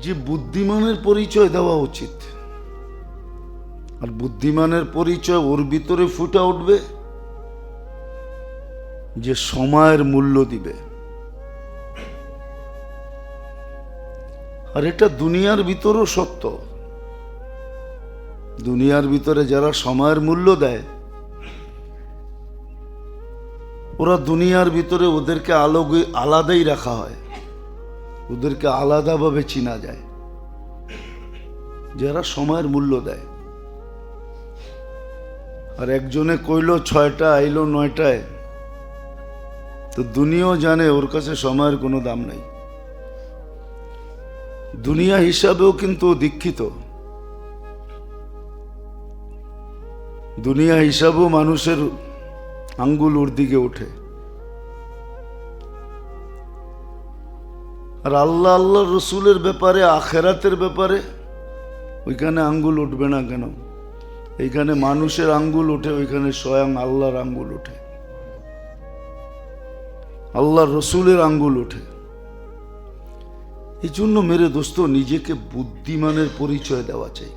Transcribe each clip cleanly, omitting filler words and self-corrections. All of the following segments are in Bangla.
যে বুদ্ধিমানের পরিচয় দেওয়া উচিত, আর বুদ্ধিমানের পরিচয় ওর ভিতরে ফুটে উঠবে যে সময়ের মূল্য দিবে। আর এটা দুনিয়ার ভিতরেও সত্য। দুনিয়ার ভিতরে যারা সময়ের মূল্য দেয়, ওরা দুনিয়ার ভিতরে ওদেরকে আলাদাই রাখা হয়, ওদেরকে আলাদাভাবে চিনা যায় যারা সময়ের মূল্য দেয়। আর একজনে কইল 6টা আইলো 9টায়, তো দুনিয়াও জানে ওর কাছে সময়ের কোনো দাম নাই। দুনিয়া হিসাবেও কিন্তু দীক্ষিত, দুনিয়া হিসাবেও মানুষের আঙ্গুল ওর দিকে ওঠে। আর আল্লাহ আল্লাহ রসুলের ব্যাপারে, আখেরাতের ব্যাপারে ওইখানে আঙ্গুল উঠবে না কেন? এইখানে মানুষের আঙ্গুল ওঠে, ওইখানে স্বয়ং আল্লাহর আঙ্গুল ওঠে, আল্লাহ রসুলের আঙ্গুল ওঠে। এই জন্য মেরে দোস্ত, নিজেকে বুদ্ধিমানের পরিচয় দেওয়া চাই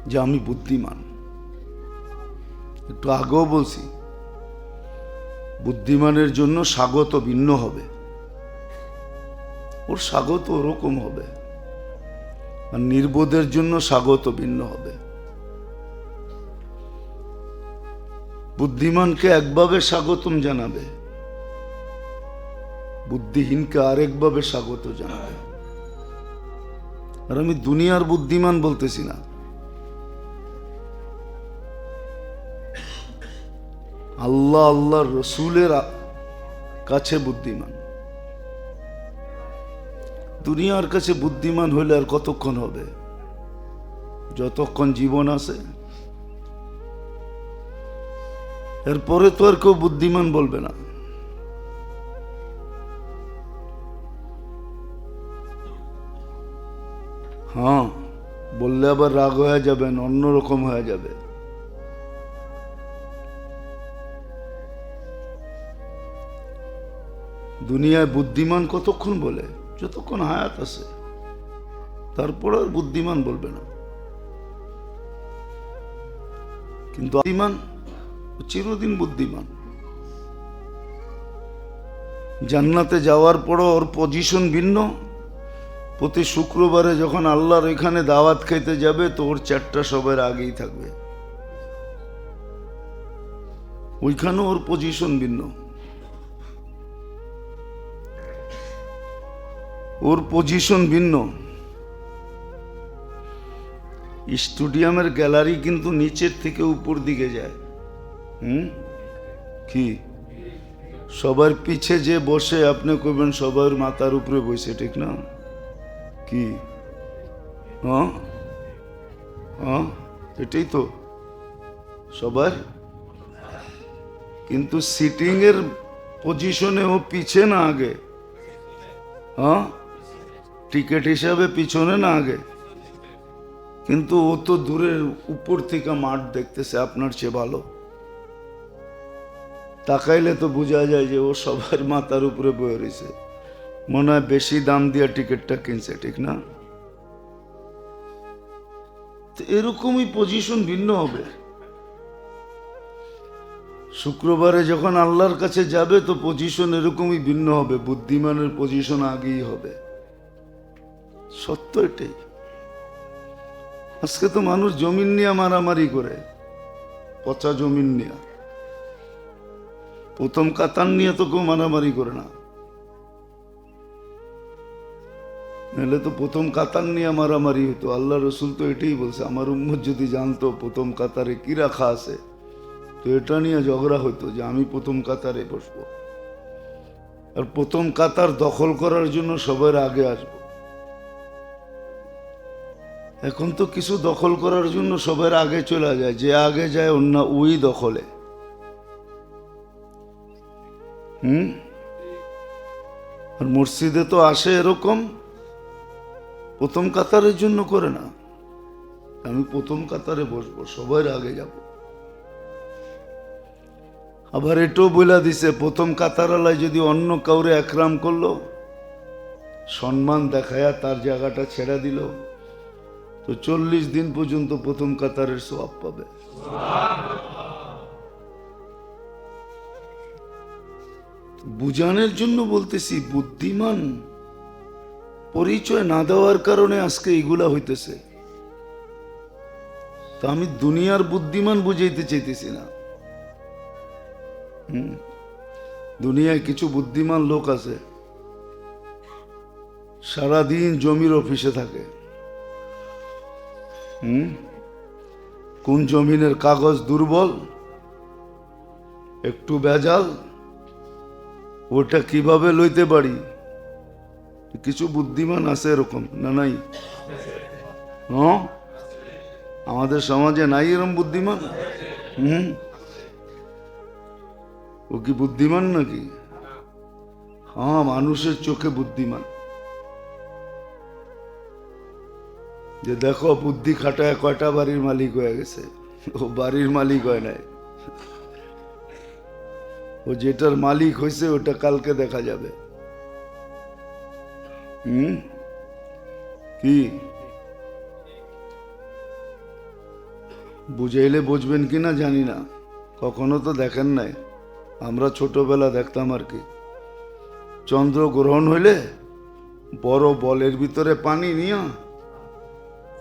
যে আমি বুদ্ধিমান। একটু আগেও বলছি, বুদ্ধিমানের জন্য স্বাগত ভিন্ন হবে, ওর স্বাগত ওরকম হবে, আর নির্বোধের জন্য স্বাগত ভিন্ন হবে। বুদ্ধিমানকে একভাবে স্বাগতম জানাবে, বুদ্ধিহীনকে আরেকভাবে স্বাগত জানাবে। আর আমি দুনিয়ার বুদ্ধিমান বলতেছি না, আল্লাহ আল্লাহ রসুলের কাছে বুদ্ধিমান। দুনিয়ার কাছে বুদ্ধিমান হইলে আর কতক্ষণ হবে? যতক্ষণ জীবন আছে, এরপরে তো আর কেউ বুদ্ধিমান বলবে না। হ্যাঁ, বললে আবার রাগ হয়ে যাবেন, অন্যরকম হয়ে যাবে। দুনিয়ায় বুদ্ধিমান কতক্ষণ বলে? যতক্ষণ হায়াত আছে, তারপর আর বুদ্ধিমান বলবে না। কিন্তু বুদ্ধিমান চিরদিন বুদ্ধিমান। জান্নাতে যাওয়ার পরও ওর পজিশন ভিন্ন। প্রতি শুক্রবারে যখন আল্লাহর এখানে দাওয়াত খাইতে যাবে, তো ওর 4টা সবার আগেই থাকবে, ওইখানেও ওর পজিশন ভিন্ন, ওর পজিশন ভিন্ন। স্টেডিয়ামের গ্যালারি কিন্তু নিচের থেকে উপর দিকে যায়। কি সবার পিছে যে বসে, আপনি কইবেন সবার মাথার উপরে বসে, ঠিক না? কি এটাই তো সবার। কিন্তু সিটিং এর পজিশনে ও পিছে না আগে? টিকিট হিসাবে পিছনে না আগে? কিন্তু ও তো দূরের উপর থেকে মাঠ দেখতেছে, আপনার চেয়ে ভালো। তাকাইলে তো বোঝা যায় যে ও সবার মাথার উপরে বয়ে রয়েছে, মনে হয় বেশি দাম দিয়ে টিকিটটা কিনছে, ঠিক না? এরকমই পজিশন ভিন্ন হবে। শুক্রবারে যখন আল্লাহর কাছে যাবে, তো পজিশন এরকমই ভিন্ন হবে, বুদ্ধিমানের পজিশন আগেই হবে। সত্য এটাই। আজকে তো মানুষ জমিন নিয়ে মারামারি করে, পচা জমিন নিয়ে। প্রথম কাতার নিয়ে তো কেউ মারামারি করে না, নাহলে তো প্রথম কাতার নিয়ে মারামারি হতো। আল্লাহ রসুল তো এটাই বলছে, আমার উম্মত যদি জানতো প্রথম কাতারে কি রাখা আছে, তো এটা নিয়ে ঝগড়া হতো যে আমি প্রথম কাতারে বসবো, আর প্রথম কাতার দখল করার জন্য সবার আগে আসবো। এখন তো কিছু দখল করার জন্য সবার আগে চলে যায়, যে আগে যায় অন্য ওই দখলে। আর মসজিদে তো আসে এরকম, প্রথম কাতারের জন্য করে না, আমি প্রথম কাতারে বসবো, সবার আগে যাব। আবার এটাও বলে দিছে, প্রথম কাতার আলায় যদি অন্য কাউরে একরাম করলো, সম্মান দেখায়া তার জায়গাটা ছেড়ে দিল, তো 40 দিন পর্যন্ত প্রথম কাতারের সওয়াব পাবে। বুঝানোর জন্য বলতেছি, বুদ্ধিমান পরিচয় না দেওয়ার কারণে আজকে এগুলা হইতেছে। তো আমি দুনিয়ার বুদ্ধিমান বুঝাইতে চাইতেছি না। দুনিয়ায় কিছু বুদ্ধিমান লোক আছে, সারাদিন জমির অফিসে থাকে। কোন জমিনের কাগজ দুর্বল, একটু ভেজাল, ওটা কিভাবে লইতে পারি। কিছু বুদ্ধিমান আছে এরকম, না নাই? হ্যাঁ, আমাদের সমাজে নাই এরকম বুদ্ধিমান? ও কি বুদ্ধিমান নাকি? হ্যাঁ, মানুষের চোখে বুদ্ধিমান। যে দেখো বুদ্ধি খাটায় কয়টা বাড়ির মালিক হয়ে গেছে। ও বাড়ির মালিক হয় নাই, ও যেটার মালিক হয়েছে ওটা কালকে দেখা যাবে। কি বুঝাইলে বুঝবেন কিনা জানি না, কখনো তো দেখেন নাই। আমরা ছোটবেলা দেখতাম আর কি, চন্দ্র গ্রহণ হইলে বড় বলের ভিতরে পানি নিয়ে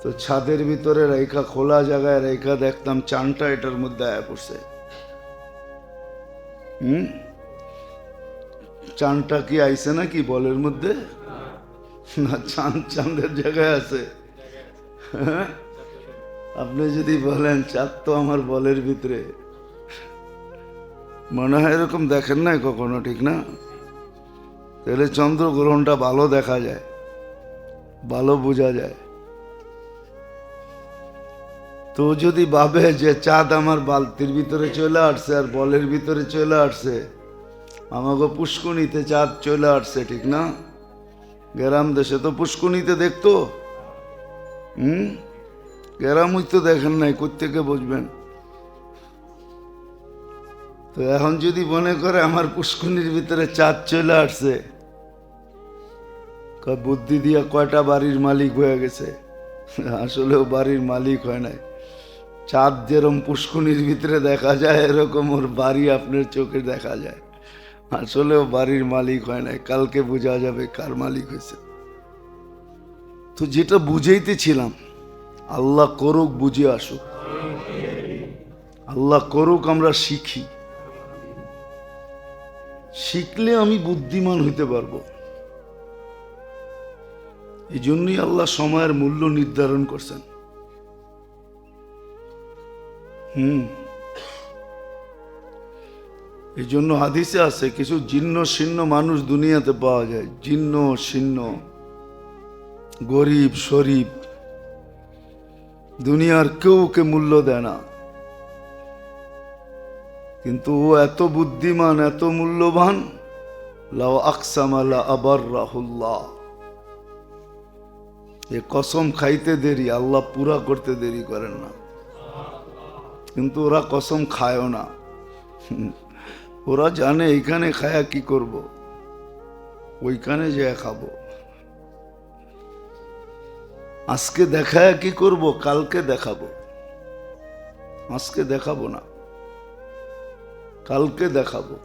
তো ছাদের ভিতরে রেখা, খোলা জায়গায় রেখা দেখতাম চানটা এটার মধ্যে আয়া পড়ছে। চানটা কি আইছে নাকি বলের মধ্যে? না, চাঁদ চাঁদের জায়গায় আছে। আপনি যদি বলেন চাঁদ তো আমার বলের ভিতরে, মনে হয় এরকম দেখেন নাই কখনো, ঠিক না? তাহলে চন্দ্রগ্রহণটা ভালো দেখা যায়, ভালো বোঝা যায়। তো যদি ভাবে যে চাঁদ আমার বালতির ভিতরে চলে আসছে আর বলের ভিতরে চলে আসছে, আমাকে পুষ্কুনিতে চাঁদ চলে আসছে, ঠিক না? গ্রাম দেশে তো পুষ্কুনিতে দেখতো। গ্রামই তো দেখেন নাই, কোত্থেকে বুঝবেন? তো এখন যদি মনে করে আমার পুষ্কুনির ভিতরে চাঁদ চলে আসছে, বুদ্ধি দিয়া কয়টা বাড়ির মালিক হয়ে গেছে। আসলেও বাড়ির মালিক হয় নাই। চাঁদ যেরকম পুষ্কুনির ভিতরে দেখা যায়, এরকম ওর বাড়ি আপনার চোখে দেখা যায়। আসলেও বাড়ির মালিক হয় নাই, কালকে বোঝা যাবে কার মালিক হয়েছে। তো যেটা বুঝাইতেছিলাম, আল্লাহ করুক বুঝে আসুক, আল্লাহ করুক আমরা শিখি। শিখলে আমি বুদ্ধিমান হইতে পারবো। এই জন্যই আল্লাহ সময়ের মূল্য নির্ধারণ করছেন। এই জন্য হাদিসে আছে কিছু জীর্ণ শীর্ণ মানুষ দুনিয়াতে পাওয়া যায়, জীর্ণ শীর্ণ, গরিব শরীফ, দুনিয়ার কেউ ওকে মূল্য দেয় না, কিন্তু ও এত বুদ্ধিমান, এত মূল্যবান। লাউ আকসামা লা আবাররাহুল্লাহ, এ কসম খাইতে দেরি, আল্লাহ পুরা করতে দেরি করেন না। কিন্তু ওরা কসম খায়ও না, ওরা জানে এইখানে খায়া কি করব, ওইখানে যে খাবো। আজকে দেখায় কি করব, কালকে দেখাবো। আজকে দেখাবো না, কালকে দেখাবো।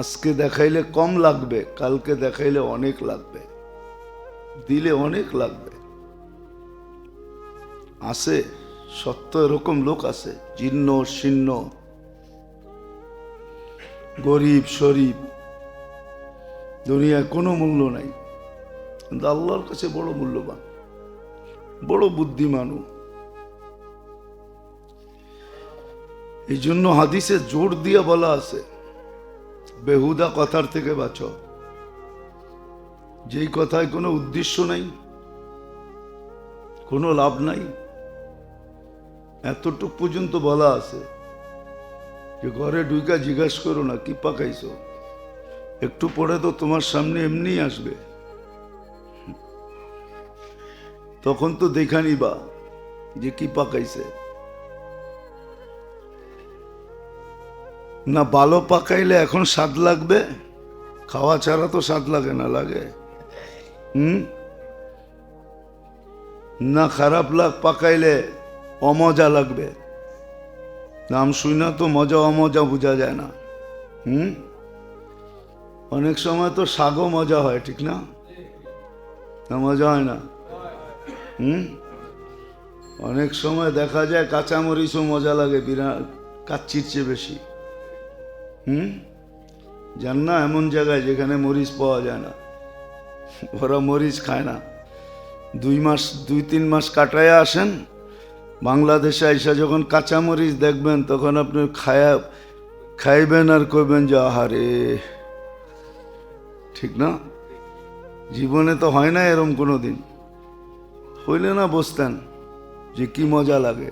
আজকে দেখাইলে কম লাগবে, কালকে দেখাইলে অনেক লাগবে, দিলে অনেক লাগবে। আছে সত্য, এরকম লোক আছে, জীর্ণ শীর্ণ, গরিব শরীফ, দুনিয়ায় কোনো মূল্য নাই, কিন্তু আল্লাহর কাছে বড় মূল্যবান, বড় বুদ্ধিমানও। এই জন্য হাদিসে জোর দিয়া বলা আছে, বেহুদা কথার থেকে বাঁচো। যেই কথায় কোনো উদ্দেশ্য নাই, কোনো লাভ নাই, এতটুক পর্যন্ত বলা আছে যে ঘরে ঢুকা জিজ্ঞাসা করো না কি পাকাইছো, একটু পরে তো তোমার সামনে এমনি আসবে, তখন তো দেখা নিবা যে কি পাকাইছে। না ভালো পাকাইলে এখন স্বাদ লাগবে, খাওয়া ছাড়া তো স্বাদ লাগে না, লাগে? না খারাপ পাকাইলে অমজা লাগবে, নাম শুই না তো মজা অমজা বোঝা যায় না। অনেক সময় তো শাকও মজা হয়, ঠিক না? মজা হয় না? অনেক সময় দেখা যায় কাঁচামরিচও মজা লাগে বিরাট, কাচ্চির চেয়ে বেশি। জান না এমন জায়গায় যেখানে মরিচ পাওয়া যায় না, ওরা মরিচ খায় না। 2-3 মাস কাটায় আসেন বাংলাদেশে, আইসা যখন কাঁচামরিচ দেখবেন তখন আপনি খাইবেন আর কইবেন যে আহারে, ঠিক না? জীবনে তো হয় না এরম কোনো দিন, হইলে না বসতেন যে কি মজা লাগে,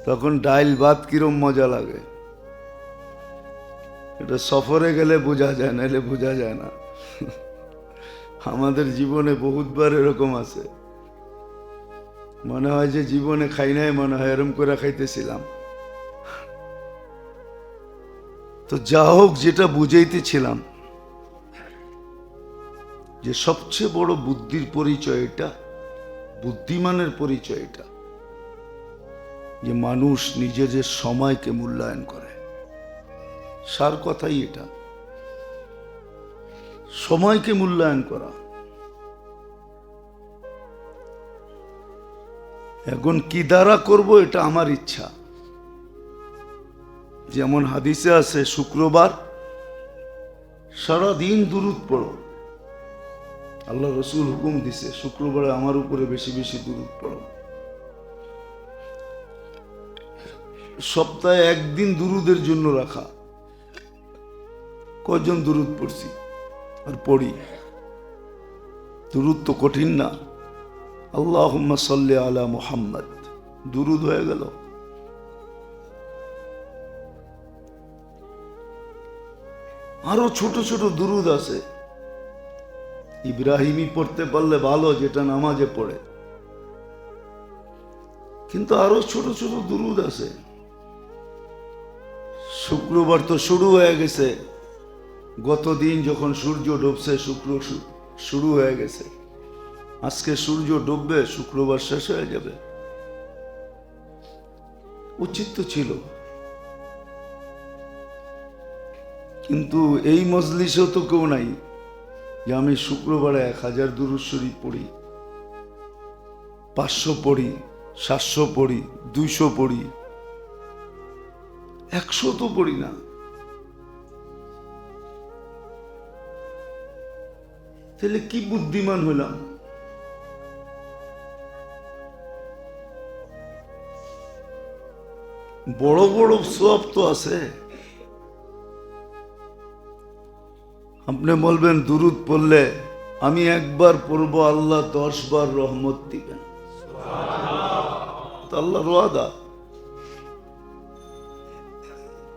তখন ডাইল ভাত কিরম মজা লাগে। এটা সফরে গেলে বোঝা যায় না, এলে বোঝা যায় না। আমাদের জীবনে বহুতবার এরকম আছে, মনে হয় যে জীবনে খাই নাই, মনে হয় এরম করে খাইতেছিলাম। তো যা হোক, যেটা বুঝাইতেছিলাম যে সবচেয়ে বড় বুদ্ধির পরিচয় এটা, বুদ্ধিমানের পরিচয় এটা, যে মানুষ নিজের সময়কে মূল্যায়ন করে। সার কথাই এটা, সময়কে মূল্যায়ন করা। এখন কি দ্বারা করব এটা আমার ইচ্ছা। যেমন হাদিসে আছে, শুক্রবার সারাদিন দুরূদ পড়ো। আল্লাহ রসুল হুকুম দিছে শুক্রবারে আমার উপরে বেশি বেশি দুরূদ পড়ো। সপ্তাহে একদিন দুরূদের জন্য রাখা। কয়জন দুরূদ পড়ছি আর পড়ি? দুরূদ তো কঠিন না। আল্লাহুম্মা সাল্লি আলা মুহাম্মদ, দুরূদ হয়ে গেল। আরো ছোট ছোট দুরূদ আছে, ইব্রাহিমী পড়তে পারলে ভালো, যেটা নামাজে পড়ে, কিন্তু আরো ছোট ছোট দুরূদ আছে। শুক্রবার তো শুরু হয়ে গেছে, গতদিন যখন সূর্য ডুবছে শুরু হয়ে গেছে, আজকে সূর্য ডুববে, শুক্রবার শেষ হয়ে যাবে। উচিত তো ছিল, কিন্তু এই মজলিসেও তো কেউ নাই যে আমি শুক্রবারে 1000 দুরূদ শরীফ পড়ি, 500 পড়ি, 700 পড়ি, 200 পড়ি, 100 তো পড়ি না। তাহলে কি বুদ্ধিমান হইলাম? বড় বড় সওয়াব তো আছে। আপনি বলবেন দুরূদ পড়লে আমি একবার পড়বো, আল্লাহ 10 বার রহমত দিবেন। আল্লাহর ওয়াদা।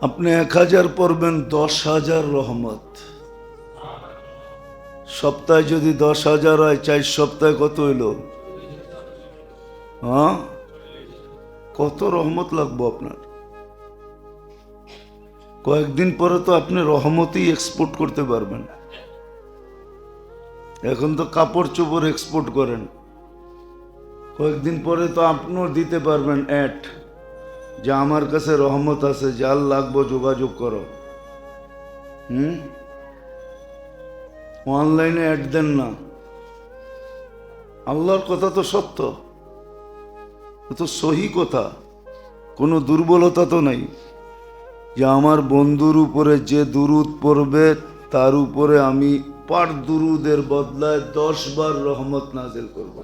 আপনি 1000 পড়বেন, 10,000 রহমত। সপ্তাহে যদি 10,000 হয়, 4 সপ্তাহে কত হইল? হ্যাঁ, কত রহমত লাগবো আপনার? কয়েকদিন পরে তো আপনি রহমতই এক্সপোর্ট করতে পারবেন। এখন তো কাপড় চোপড় এক্সপোর্ট করেন, কয়েকদিন পরে তো আপনিও দিতে পারবেন অ্যাড যে আমার কাছে রহমত আছে, যার লাগবো যোগাযোগ করো। অনলাইনে অ্যাড দেন না। আল্লাহর কথা তো সত্য, তো সহি কথা, কোনো দুর্বলতা তো নাই। যে আমার বন্ধুর উপরে যে দুরূদ পড়বে তার উপরে আমি পার দুরূদের বদলায় 10 বার রহমত নাজিল করব।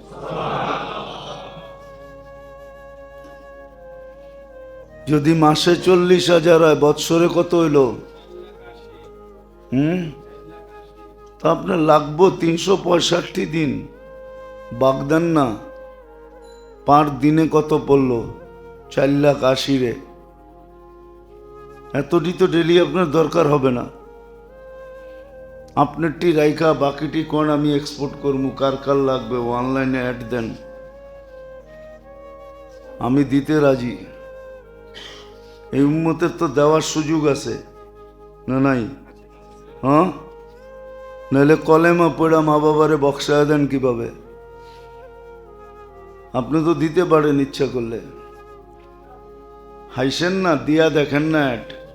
যদি মাসে 40,000 হয়, বৎসরে কত হইল? তা আপনার লাগবো 365 দিন। বাগদান না, 5 দিনে কত পড়লো? 4,80,000 রে। এতটি তো ডেলি আপনার দরকার হবে না। আপনারটি রাইখা বাকিটি কোন আমি এক্সপোর্ট করবো, কার কার লাগবে অনলাইনে অ্যাড দেন, আমি দিতে রাজি। এই উম্মতের তো দেওয়ার সুযোগ আছে না? নাই? হ্যাঁ, নাহলে কলেমা পড়া মা বাবারে বক্সায় দেন কিভাবে? আপনি তো দিতে পারেন ইচ্ছা করলে। হাইসেন না, দিয়া দেখেন না,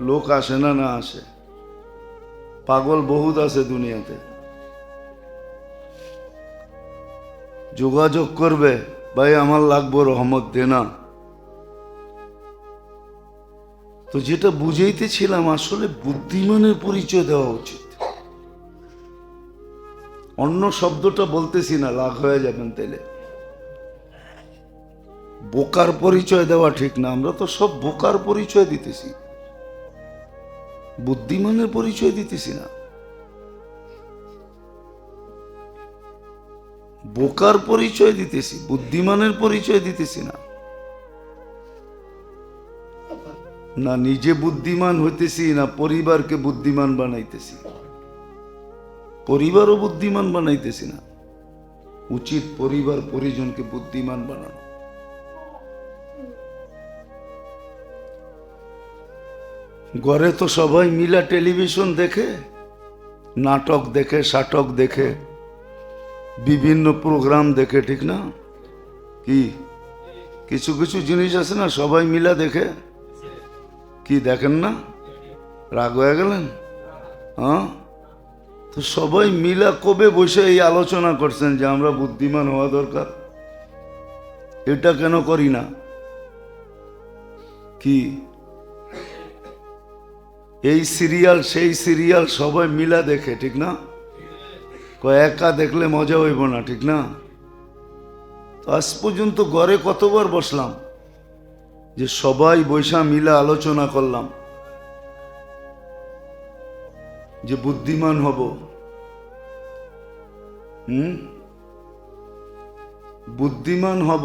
লোক আসে না, না আসে। পাগল বহুত আছে দুনিয়াতে। যোগাযোগ করবে, ভাই আমার লাগবো রহমত দে না। তো যেটা বুঝাইতেছিলাম, আসলে বুদ্ধিমানের পরিচয় দেওয়া উচিত। অন্য শব্দটা বলতেছি না, লাখ হয়ে যাবেন তাইলে। বোকার পরিচয় দেওয়া ঠিক না। আমরা তো সব বোকার পরিচয় দিতেছি, বুদ্ধিমানের পরিচয় দিতেছি না। বোকার পরিচয় দিতেছি, বুদ্ধিমানের পরিচয় দিতেছি না। না নিজে বুদ্ধিমান হইতেছি, না পরিবারকে বুদ্ধিমান বানাইতেছি। পরিবারও বুদ্ধিমান বানাইতেছি না। উচিত পরিবার পরিজনকে বুদ্ধিমান বানানো। ঘরে তো সবাই মিলা টেলিভিশন দেখে, নাটক দেখে, সাটক দেখে, বিভিন্ন প্রোগ্রাম দেখে, ঠিক না? কি কিছু কিছু জিনিস আছে না সবাই মিলা দেখে? কি দেখেন না? রাগ হয়ে গেলেন? হ্যাঁ, তো সবাই মিলা কবে বসে এই আলোচনা করছেন যে আমরা বুদ্ধিমান হওয়া দরকার? এটা কেন করি না? কি এই সিরিয়াল সেই সিরিয়াল সবাই মিলা দেখে, ঠিক না? একা দেখলে মজা হইব না, ঠিক না? তো আজ পর্যন্ত ঘরে কতবার বসলাম যে সবাই বৈশা মিলা আলোচনা করলাম যে বুদ্ধিমান হব। বুদ্ধিমান হব,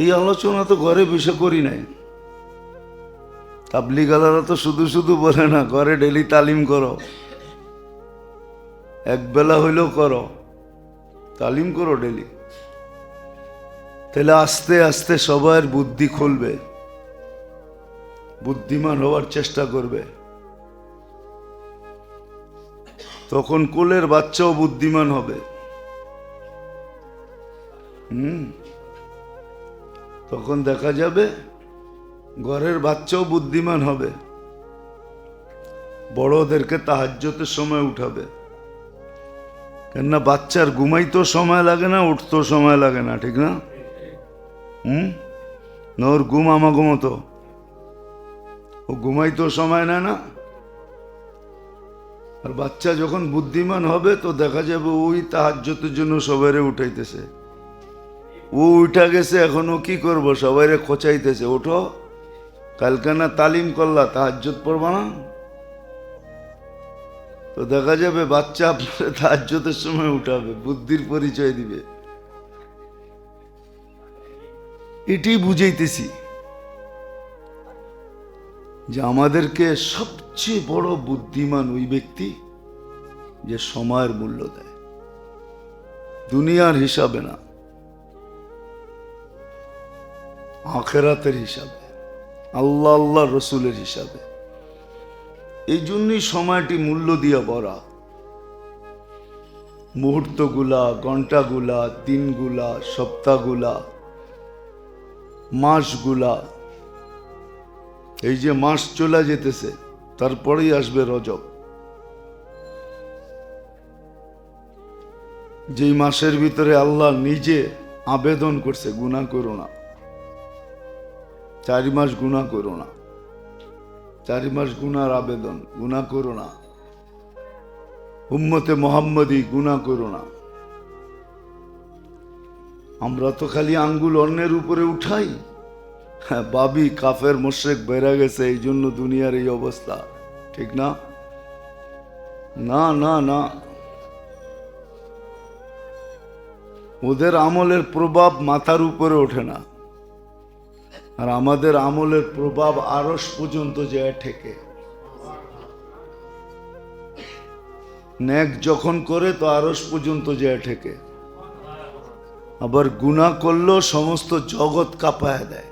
এই আলোচনা তো ঘরে বসে করি নাই। তাবলিগালারা তো শুধু শুধু বলে না ঘরে ডেলি তালিম করো, একবেলা হইলেও করো, তালিম করো ডেলি। তাহলে আস্তে আস্তে সবার বুদ্ধি খুলবে, বুদ্ধিমান হওয়ার চেষ্টা করবে। তখন কোলের বাচ্চাও বুদ্ধিমান হবে। তখন দেখা যাবে ঘরের বাচ্চাও বুদ্ধিমান হবে, বড়দেরকে তাহাজ্জুদের সময় উঠাবে। কেননা বাচ্চার ঘুমাইতেও সময় লাগে না, উঠতেও সময় লাগে না, ঠিক না? ওর ঘুম আমাগো মতো, ও ঘুমাইতেও সময় নেয় না। আর বাচ্চা যখন বুদ্ধিমান হবে তো দেখা যাবে ওই তাহাজ্জুদের জন্য সবাইরে উঠাইতেছে। ও উঠা গেছে, এখন ও কি করবো, সবাইরে খোঁচাইতেছে, ওঠো কালকে না তালিম করলা, তাহাজ্জুদ পড়বা না? তো দেখা যাবে বাচ্চা আপনার তাহাজ্জুদের সময় উঠাবে, বুদ্ধির পরিচয় দিবে। এটি বুঝাইতেছি যে আমাদেরকে সবচেয়ে বড় বুদ্ধিমান ওই ব্যক্তি যে সময়ের মূল্য দেয়, দুনিয়ার হিসাবে না, আখিরাতের হিসাবে, আল্লাহ আল্লাহ রসুলের হিসাবে। এই জন্যই সময়টি মূল্য দিয়ে ভরা। মুহূর্তগুলা, ঘন্টাগুলা, দিনগুলা, সপ্তাহগুলা, মাসগুলা, এই যে মাস চলে যেতেছে, তারপরেই আসবে রজব, যেই মাসের ভিতরে আল্লাহ নিজে আবেদন করছে গুনাহ করো না, 4 মাস গুনাহ করো না, 4 মাস গুনার আবেদন, গুনাহ করো না, উম্মতে মোহাম্মদী গুনাহ করো না। আমরা তো খালি আঙ্গুল অন্যের উপরে উঠাই, ভাবি কাফের মুশরিক বেড়ে গেছে এই জন্য দুনিয়ার এই অবস্থা, ঠিক না? না না না, ওদের আমলের প্রভাব মাথার উপরে ওঠে না, আর আমাদের আমলের প্রভাব আরশ পর্যন্ত যায় ঠেকে। নেক যখন করে তো আরশ পর্যন্ত যায় ঠেকে, আবার গুনাহ করলেও সমস্ত জগৎ কাঁপায় দেয়।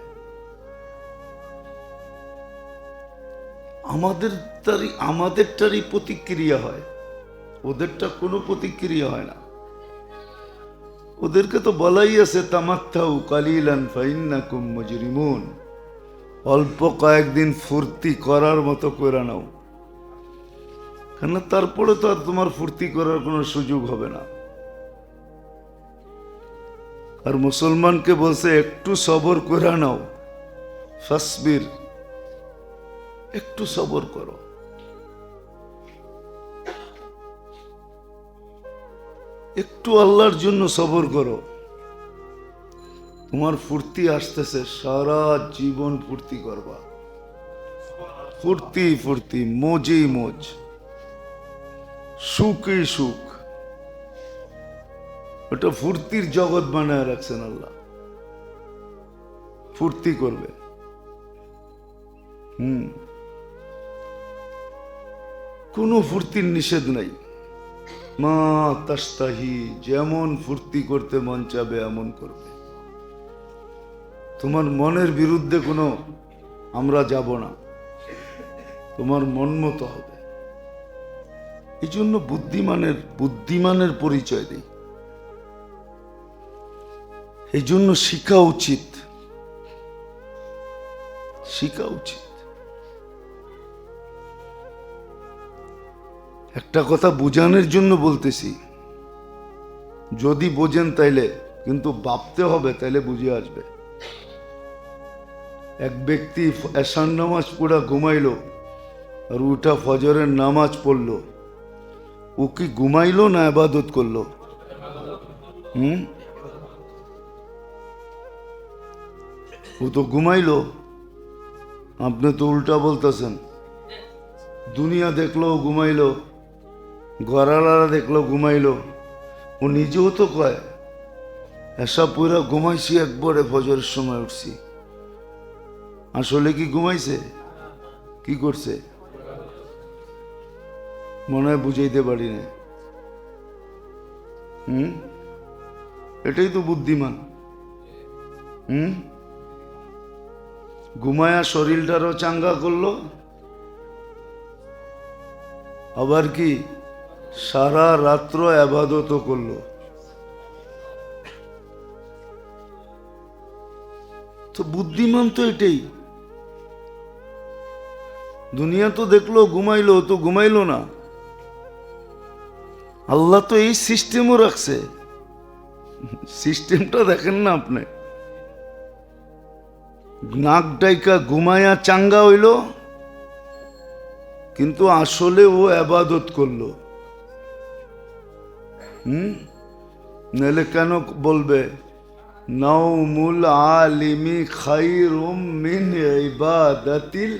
আমাদেরটারই প্রতিক্রিয়া হয়, ওদেরটা কোনো প্রতিক্রিয়া হয় না। ওদেরকে তো বলাই আছে তামাত্তাউ কালিলান ফাইন্নাকুম মুজরিমুন, অল্প কয়েকদিন ফুর্তি করার মতো করে নাও, কেন তারপরে তো আর তোমার ফুর্তি করার কোনো সুযোগ হবে না। আর মুসলমানকে বলছে একটু সবর করে নাও, ফাসবির, একটু সবর করো। একটু আল্লাহর জন্য সবর করো। তোমার ফুর্তি আসতেছে, সারা জীবন ফুর্তি করবা, ফুর্তি ফুর্তি, মজেই মজ, সুখই সুখ। ওটা ফুর্তির জগৎ বানায় রাখছেন আল্লাহ, ফুর্তি করবে। কোনো ফুর্তির নিষেধ নাই। মা তাস্তাহি, যেমন ফুর্তি করতে মন চাবে এমন করবে। তোমার মনের বিরুদ্ধে কোনো আমরা যাব না, তোমার মন মতো হবে। এই জন্য বুদ্ধিমানের পরিচয় দিই। এই জন্য শিখা উচিত। একটা কথা বোঝানোর জন্য বলতেছি, যদি বোঝেন তাইলে, কিন্তু ভাবতে হবে, তাইলে বুঝে আসবে। এক ব্যক্তি এশার নামাজ পড়া ঘুমাইলো আর উঠা ফজরের নামাজ পড়লো, ও কি ঘুমাইলো না ইবাদত করলো? ও তো ঘুমাইলো। আপনি তো উল্টা বলতেছেন। দুনিয়া দেখলো ঘুমাইলো, ঘরালারা দেখলো ঘুমাইলো, ও নিজেও তো কয় এসব পুরা ঘুমাইছি, একবারে ফজরের সময় উঠছি। আসলে কি ঘুমাইছে? কি করছে? মনে হয় বুঝাইতে পারি না। এটাই তো বুদ্ধিমান। ঘুমায়া শরীরটারও চাঙ্গা করলো, আবার কি সারা রাত্র ইবাদত করলো। তো বুদ্ধিমান তো এটাই। দুনিয়া তো দেখলো ঘুমাইলো, তো ঘুমাইলো না। আল্লাহ তো এই সিস্টেমও রাখছে। সিস্টেমটা দেখেন না আপনি। নাক ডাইকা ঘুমায়া চাঙ্গা হইল, কিন্তু আসলে ও ইবাদত করলো। নাহলে কেন বলবে নাউমুল আলিমি খায়রুম মিন ইবাদাতিল।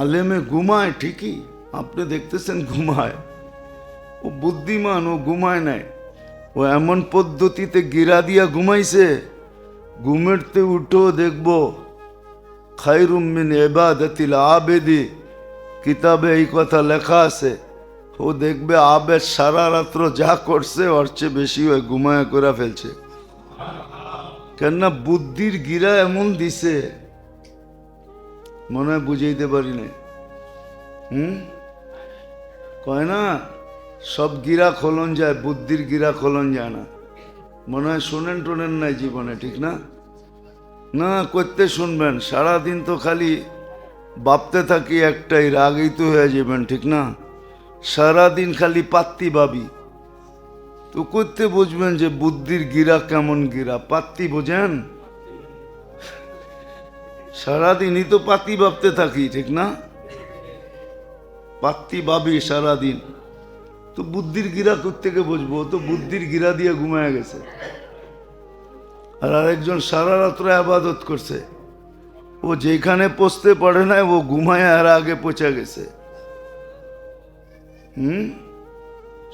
আলেমে ঘুমায় ঠিকই, আপনি দেখতেছেন ঘুমায়। ও বুদ্ধিমান, ও ঘুমায় নাই। ও এমন পদ্ধতিতে গিরা দিয়া ঘুমাইছে, ঘুমেরতে উঠো দেখবো খায়রুম মিন ইবাদাতিল আবেদি, কিতাবে এই কথা লেখা আছে। ও দেখবে আবেদ সারা রাত্র যা করছে ওর চেয়ে বেশি হয় ঘুমায় করে ফেলছে। কেননা বুদ্ধির গিরা এমন দিছে, মনে হয় বুঝাইতে পারি না। কয় না সব গিরা খোলন যায়, বুদ্ধির গিরা খোলন যায় না। মনে হয় শোনেন টোনেন নাই জীবনে, ঠিক না? না করতে শুনবেন, সারাদিন তো খালি ভাবতে থাকি একটাই, রাগই তো হয়ে যাবেন, ঠিক না? সারাদিন খালি পাত্তি ভাবি, তো করতে বুঝবেন যে বুদ্ধির গিরা কেমন গিরা। পাত্তি বোঝেন? সারাদিনই তো পাতি ভাবতে থাকি, ঠিক না? পাত্তি ভাবি সারাদিন, তো বুদ্ধির গিরা কোত্থেকে বুঝবো? তো বুদ্ধির গিরা দিয়ে ঘুমায় গেছে। আর আরেকজন সারা রাত্র ইবাদত করছে, ও যেখানে পৌঁছতে পারে না ও ঘুমায় আর আগে পৌঁছে গেছে।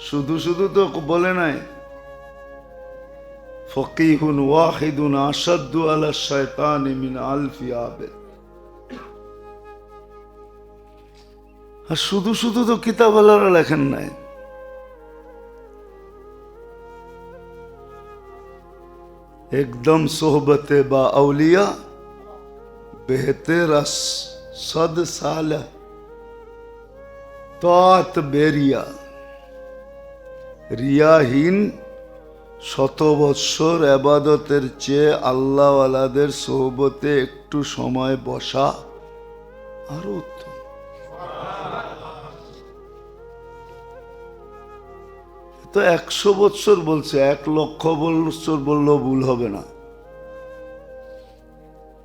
শুধু শুধু তো বলে নাই ফকিহুন ওয়াহিদুন আশাদ্দু আলা শায়তানি মিন আলফি আবেদ। আর শুধু শুধু তো কিতাবওয়ালারা লেখেন নাই। একদম সোহবতে বা আউলিয়া বেহতে রস সদ সাল তত বেরিয়া, রিয়াহীন 100 বৎসর এবাদতের চেয়ে আল্লাহওয়ালাদের সোহবতে একটু সময় বসা আরো উত্তম। তো 100 বৎসর বলছে, 1 লক্ষ বৎসর বললেও ভুল হবে না।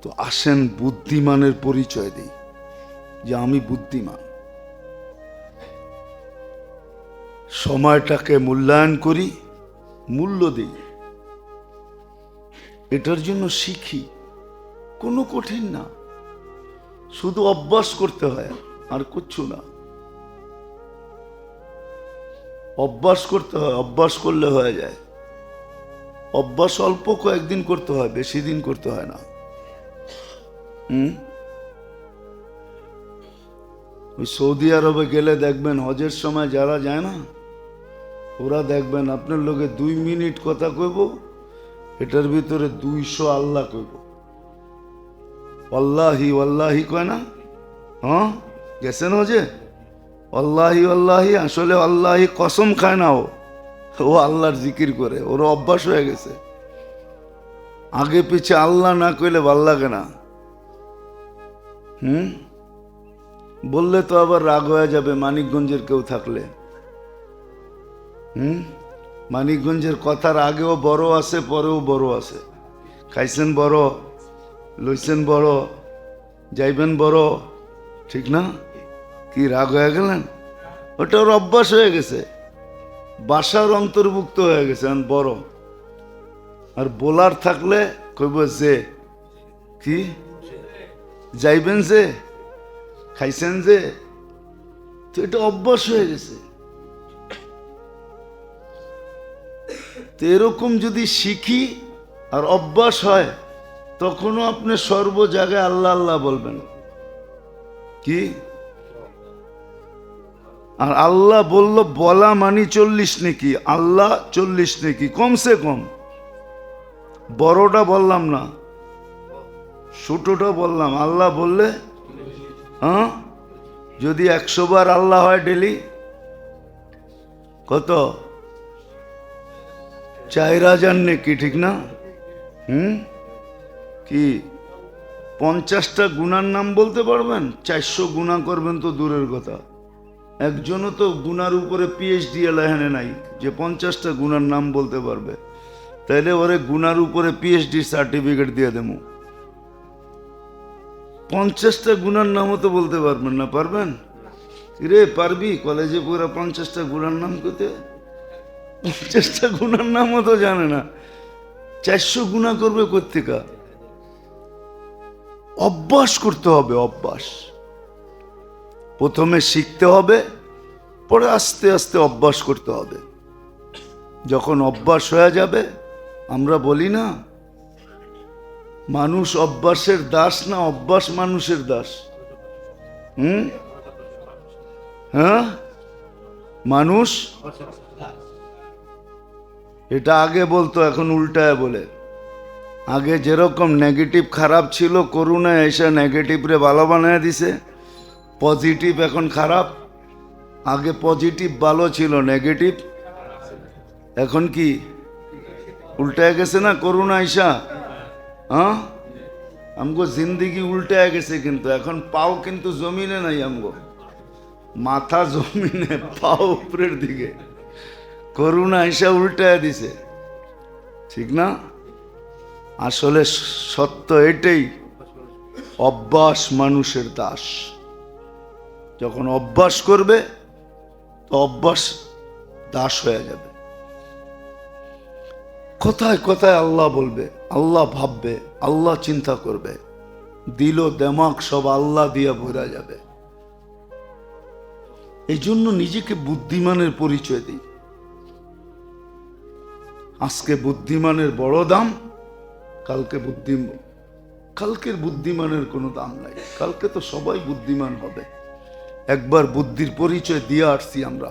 তো আসেন বুদ্ধিমানের পরিচয় দিই যে আমি বুদ্ধিমান। সময়টাকে মূল্যায়ন করি, মূল্য দিই, এটার জন্য শিখি। কোনো কঠিন না, শুধু অভ্যাস করতে হয়, আর কিচ্ছু না। অভ্যাস করতে হয়, অভ্যাস করলে হয়ে যায়। অভ্যাস অল্প কয়েকদিন করতে হয়, বেশি দিন করতে হয় না। ওই সৌদি আরবে গেলে দেখবেন হজের সময় যারা যায় না, ওরা দেখবেন আপনার লোকে 2 মিনিট কথা কইব, এটার ভিতরে 200 আল্লাহ কইব। আল্লাহি আল্লাহি কয় না? হ্যাঁ, গেছেন হজে? আল্লাহি আল্লাহি, আসলে আল্লাহি কসম খায় না, ও আল্লাহর জিকির করে, ওর অভ্যাস হয়ে গেছে। আগে পিছে আল্লাহ না কইলে ভাল লাগে না। বললে তো আবার রাগ হয়ে যাবে মানিকগঞ্জের কেউ থাকলে। মানিকগঞ্জের কথার আগেও বড় আছে, পরেও বড় আছে। খাইছেন বড়, লইছেন বড়, যাইবেন বড়, ঠিক না? কি রাগ হয়ে গেলেন? ওটা ওর অভ্যাস হয়ে গেছে, বাসার অন্তর্ভুক্ত হয়ে গেছে বড়। আর বলার থাকলে কইব যে, কি যাইবেন যে, খাইছেন যে, তো এটা অভ্যাস হয়ে গেছে। তো এরকম যদি শিখি আর অভ্যাস হয়, তখনও আপনি সর্ব জায়গায় আল্লাহ আল্লাহ বলবেন। কি? আর আল্লাহ বলল বলা মানি 40 নাকি, আল্লাহ 40 নাকি, কমসে কম। বড়টা বললাম না, ছোটটা বললাম। আল্লাহ বললে, হ্যাঁ, যদি 100 বার আল্লাহ হয় ডেলি, কত? 4000 নাকি, ঠিক না? কি 50টা গুনার নাম বলতে পারবেন? 400 গুনাহ করবেন তো দূরের কথা। একজনও তো গুনার উপরে PhD এলাহানে নাই যে 50টা গুনার নাম বলতে পারবে। তাইলে ওরে গুনার উপরে PhD সার্টিফিকেট দিয়ে দেবো। 50টা গুনার নামও তো বলতে পারবেন না। পারবেন রে? পারবি? কলেজে পুরো 50টা গুনার নাম করতে? 50টা গুনার নামও তো জানে না, 400 গুনাহ করবে কোত্থেকা? অভ্যাস করতে হবে, অভ্যাস। প্রথমে শিখতে হবে, পরে আস্তে আস্তে অভ্যাস করতে হবে। যখন অভ্যাস হয়ে যাবে, আমরা বলি না মানুষ অভ্যাসের দাস না অভ্যাস মানুষের দাস? হ্যাঁ, মানুষ এটা আগে বলতো, এখন উল্টায় বলে। আগে যেরকম নেগেটিভ খারাপ ছিল, করোনা এসে নেগেটিভ রে ভালো বানিয়ে দিছে। পজিটিভ এখন খারাপ, আগে পজিটিভ ভালো ছিল, নেগেটিভ এখন কি উল্টায় গেছে না? করোনা আইসা, হ্যাঁ, আমগো জিন্দিগি উল্টায় গেছে। কিন্তু এখন পাও কিন্তু জমিনে নাই, আমগো মাথা জমিনে, পাও উপরের দিকে। করোনা আইসা উল্টায় দিছে, ঠিক না? আসলে সত্য এটাই, অভ্যাস মানুষের দাস। যখন অভ্যাস করবে, তো অভ্যাস দাস হয়ে যাবে। কোথায় কোথায় আল্লাহ বলবে, আল্লাহ ভাববে, আল্লাহ চিন্তা করবে, দিল দেমাগ সব আল্লাহ দিয়ে ভরা যাবে। এই জন্য নিজেকে বুদ্ধিমানের পরিচয় দিই। আজকে বুদ্ধিমানের বড় দাম, কালকের বুদ্ধিমানের কোনো দাম নাই। কালকে তো সবাই বুদ্ধিমান হবে। একবার বুদ্ধির পরিচয় দিয়ে আসছি আমরা,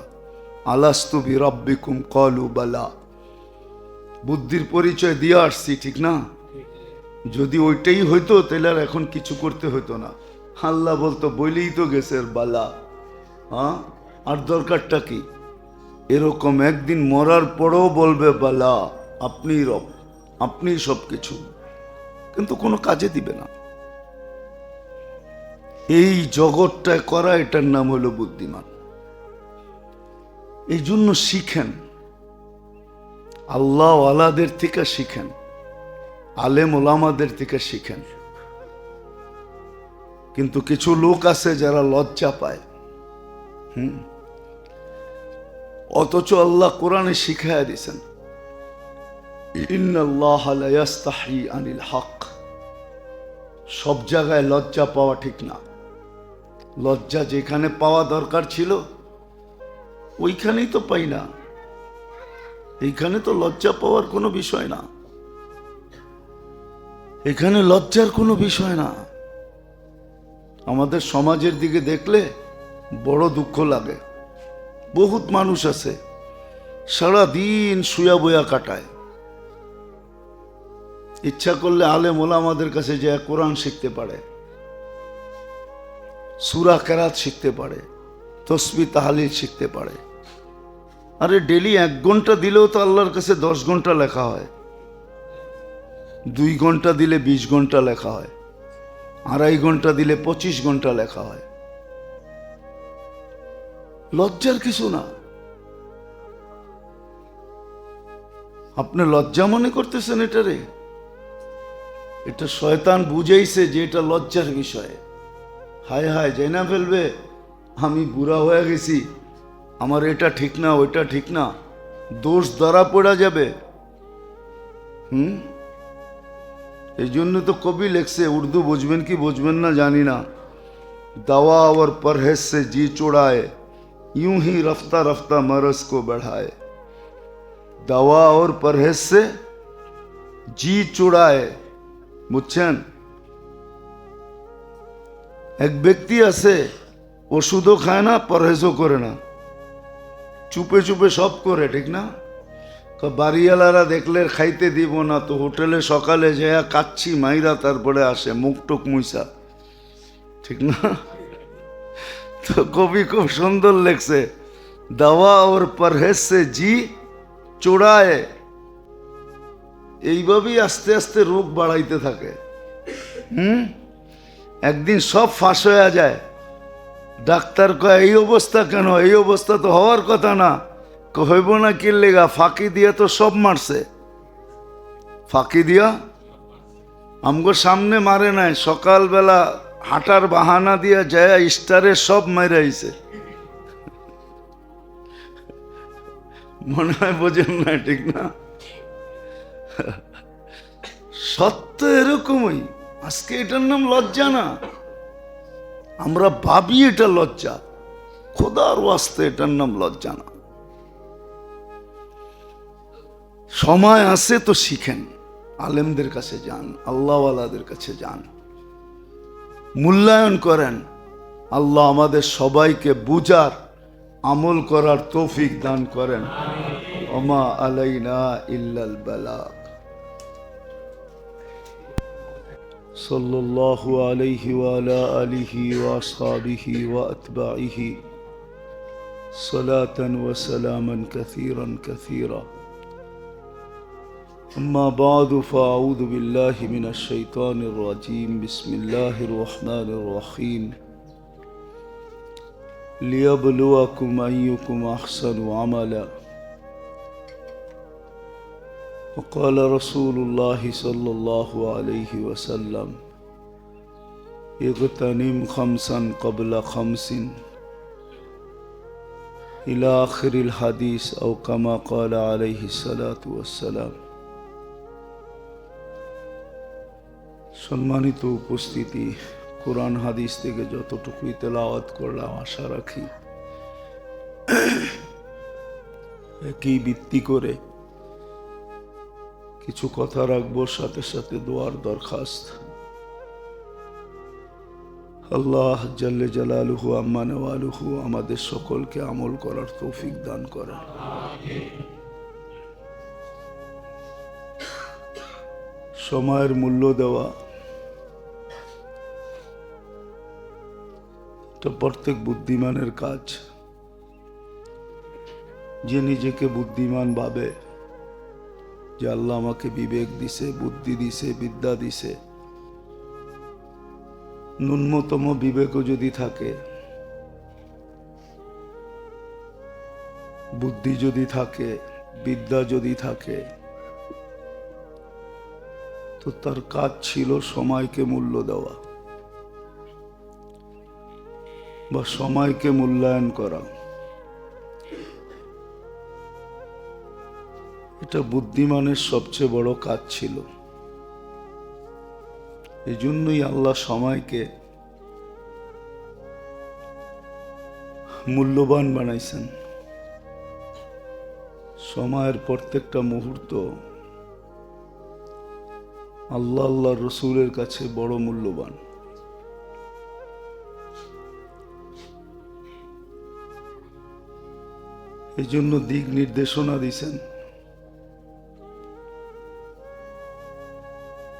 আলাস্তু বিরাব্বিকুম ক্বালু বালা। বুদ্ধির পরিচয় দিয়ে আসছি, ঠিক না? যদি ওইটাই হইতো তাহলে আর এখন কিছু করতে হইতো না। আল্লাহ বলতো বইলেই তো গেছে বালা, হ্যাঁ আর দরকারটা কি? এরকম একদিন মরার পরেও বলবে বালা, আপনি রব, আপনি সব কিছু, কিন্তু কোনো কাজে দিবে না। এই জগৎটায় করা, এটার নাম হলো বুদ্ধিমান। এই জন্য শিখেন, আল্লাহ ওয়ালাদের থেকে শিখেন, আলেম ওলামাদের থেকে শিখেন। কিন্তু কিছু লোক আছে যারা লজ্জা পায়, অথচ আল্লাহ কোরআনে শিখাইয়া দিয়েছেন, ইন্নাল্লাহ লা ইয়াস্তাহি আনিল হক। সব জায়গায় লজ্জা পাওয়া ঠিক না। লজ্জা যেখানে পাওয়া দরকার ছিল ওইখানেই তো পাই না। এইখানে তো লজ্জা পাওয়ার কোনো বিষয় না, এখানে লজ্জার কোনো বিষয় না। আমাদের সমাজের দিকে দেখলে বড় দুঃখ লাগে। বহুত মানুষ আছে সারা দিন শুয়া বয়া কাটায়, ইচ্ছা করলে আলেম ওলামাদের কাছে যে কোরআন শিখতে পারে, সূরা কেরাত শিখতে পারে, তসবিহ তাহলিল শিখতে পারে। আরে ডেলি 1 ঘন্টা দিলেও তো আল্লাহর কাছে 10 ঘন্টা লেখা হয়, 2 ঘন্টা দিলে 20 ঘন্টা লেখা হয়, 2.5 ঘন্টা দিলে 25 ঘন্টা লেখা হয়। লজ্জার কিছু না। আপনি লজ্জা মনে করতেছেন এটারে? এটা শয়তান বুঝাইছে যে এটা লজ্জার বিষয়। হায় হায় যাই না ফেলবে, আমি বুড়া হয়ে গেছি, আমার এটা ঠিক না ওইটা ঠিক না, দোষ ধরা পড়া যাবে। এই জন্য তো কবি লেখছে, উর্দু বুঝবেন কি বুঝবেন না জানি না, दवा और परहेज से जी चुड़ाए यूं ही रफ्ता रफ्ता मरज को बढ़ाए। दवा और परहेज से जी चुड़ाए, বুঝছেন? এক ব্যক্তি আছে ওষুধও খায় না, পরহেজও করে না, চুপে চুপে সব করে, ঠিক না? বাড়িওয়ালারা দেখলে খাইতে দিব না, তো হোটেলে সকালে যেয়া কাচ্ছি মাইরা তারপরে আসে মুখ টুক মুইসা, ঠিক না? তো কবি খুব সুন্দর লেখছে, দাওয়া ওর পরহেজ সে জি চোড়ায়। এইভাবেই আস্তে আস্তে রোগ বাড়াইতে থাকে। একদিন সব ফাঁস হয়ে যায়। ডাক্তার কয় এই অবস্থা কেন? এই অবস্থা তো হওয়ার কথা না। হইব না কি লেগা? ফাঁকি দিয়া তো সব মারছে। ফাঁকি দিয়া আমগো সামনে মারে নাই, সকালবেলা হাঁটার বাহানা দিয়া যায় স্টারে সব মাইরাইছে। মনে হয় বোঝেন না, ঠিক না? সত্য এরকমই। আজকে এটার নাম লজ্জা না, আমরা ভাবি এটা লজ্জা। খোদার ওয়াস্তে এটার নাম লজ্জা না। সময় আছে তো শিখেন, আলেমদের কাছে যান, আল্লাহওয়ালাদের কাছে যান, মূল্যায়ন করেন। আল্লাহ আমাদের সবাইকে বুঝার, আমল করার তৌফিক দান করেন। ওমা আলাইনা ইল্লাল বালাগ। সাল্লাল্লাহু আলাইহি ওয়া আলা আলিহি ওয়া আসহাবিহি ওয়া আতবাইহি সালাতান ওয়া সালামান কাসীরান কাসীরা। أما بعد فأعوذ بالله من الشيطان الرجيم. بسم الله الرحمن الرحيم. ليبلوكم أيكم أحسن عملا. وقال رسول الله صلى الله عليه وسلم اغتنم خمسا قبل خمس إلى آخر الحديث أو كما قال عليه الصلاة والسلام. সম্মানিত উপস্থিতি, কোরআন হাদিস থেকে যতটুকুই তেলাওয়াত করলাম, আশা রাখি একই ভিত্তি করে কিছু কথা রাখবো, সাথে সাথে দোয়ার দরখাস্ত। আল্লাহ জাল্লে জালালুহু আম্মা নেওয়ালুহু আমাদের সকলকে আমল করার তৌফিক দান করেন। সময়ের মূল্য দেওয়া এটা প্রত্যেক বুদ্ধিমানের কাজ। যে নিজেকে বুদ্ধিমান ভাবে যে আল্লাহ আমাকে বিবেক দিছে, বুদ্ধি দিছে, বিদ্যা দিছে, ন্যূনতম বিবেকও যদি থাকে, বুদ্ধি যদি থাকে, বিদ্যা যদি থাকে, তো তার কাজ ছিল সময়কে মূল্য দেওয়া বা সময়কে মূল্যায়ন করা। এটা বুদ্ধিমানের সবচেয়ে বড় কাজ ছিল। এই জন্যই আল্লাহ সময়কে মূল্যবান বানাইছেন। সময়ের প্রত্যেকটা মুহূর্ত আল্লাহ আল্লাহ রসুলের কাছে বড় মূল্যবান। এই জন্য দিক নির্দেশনা দিছেন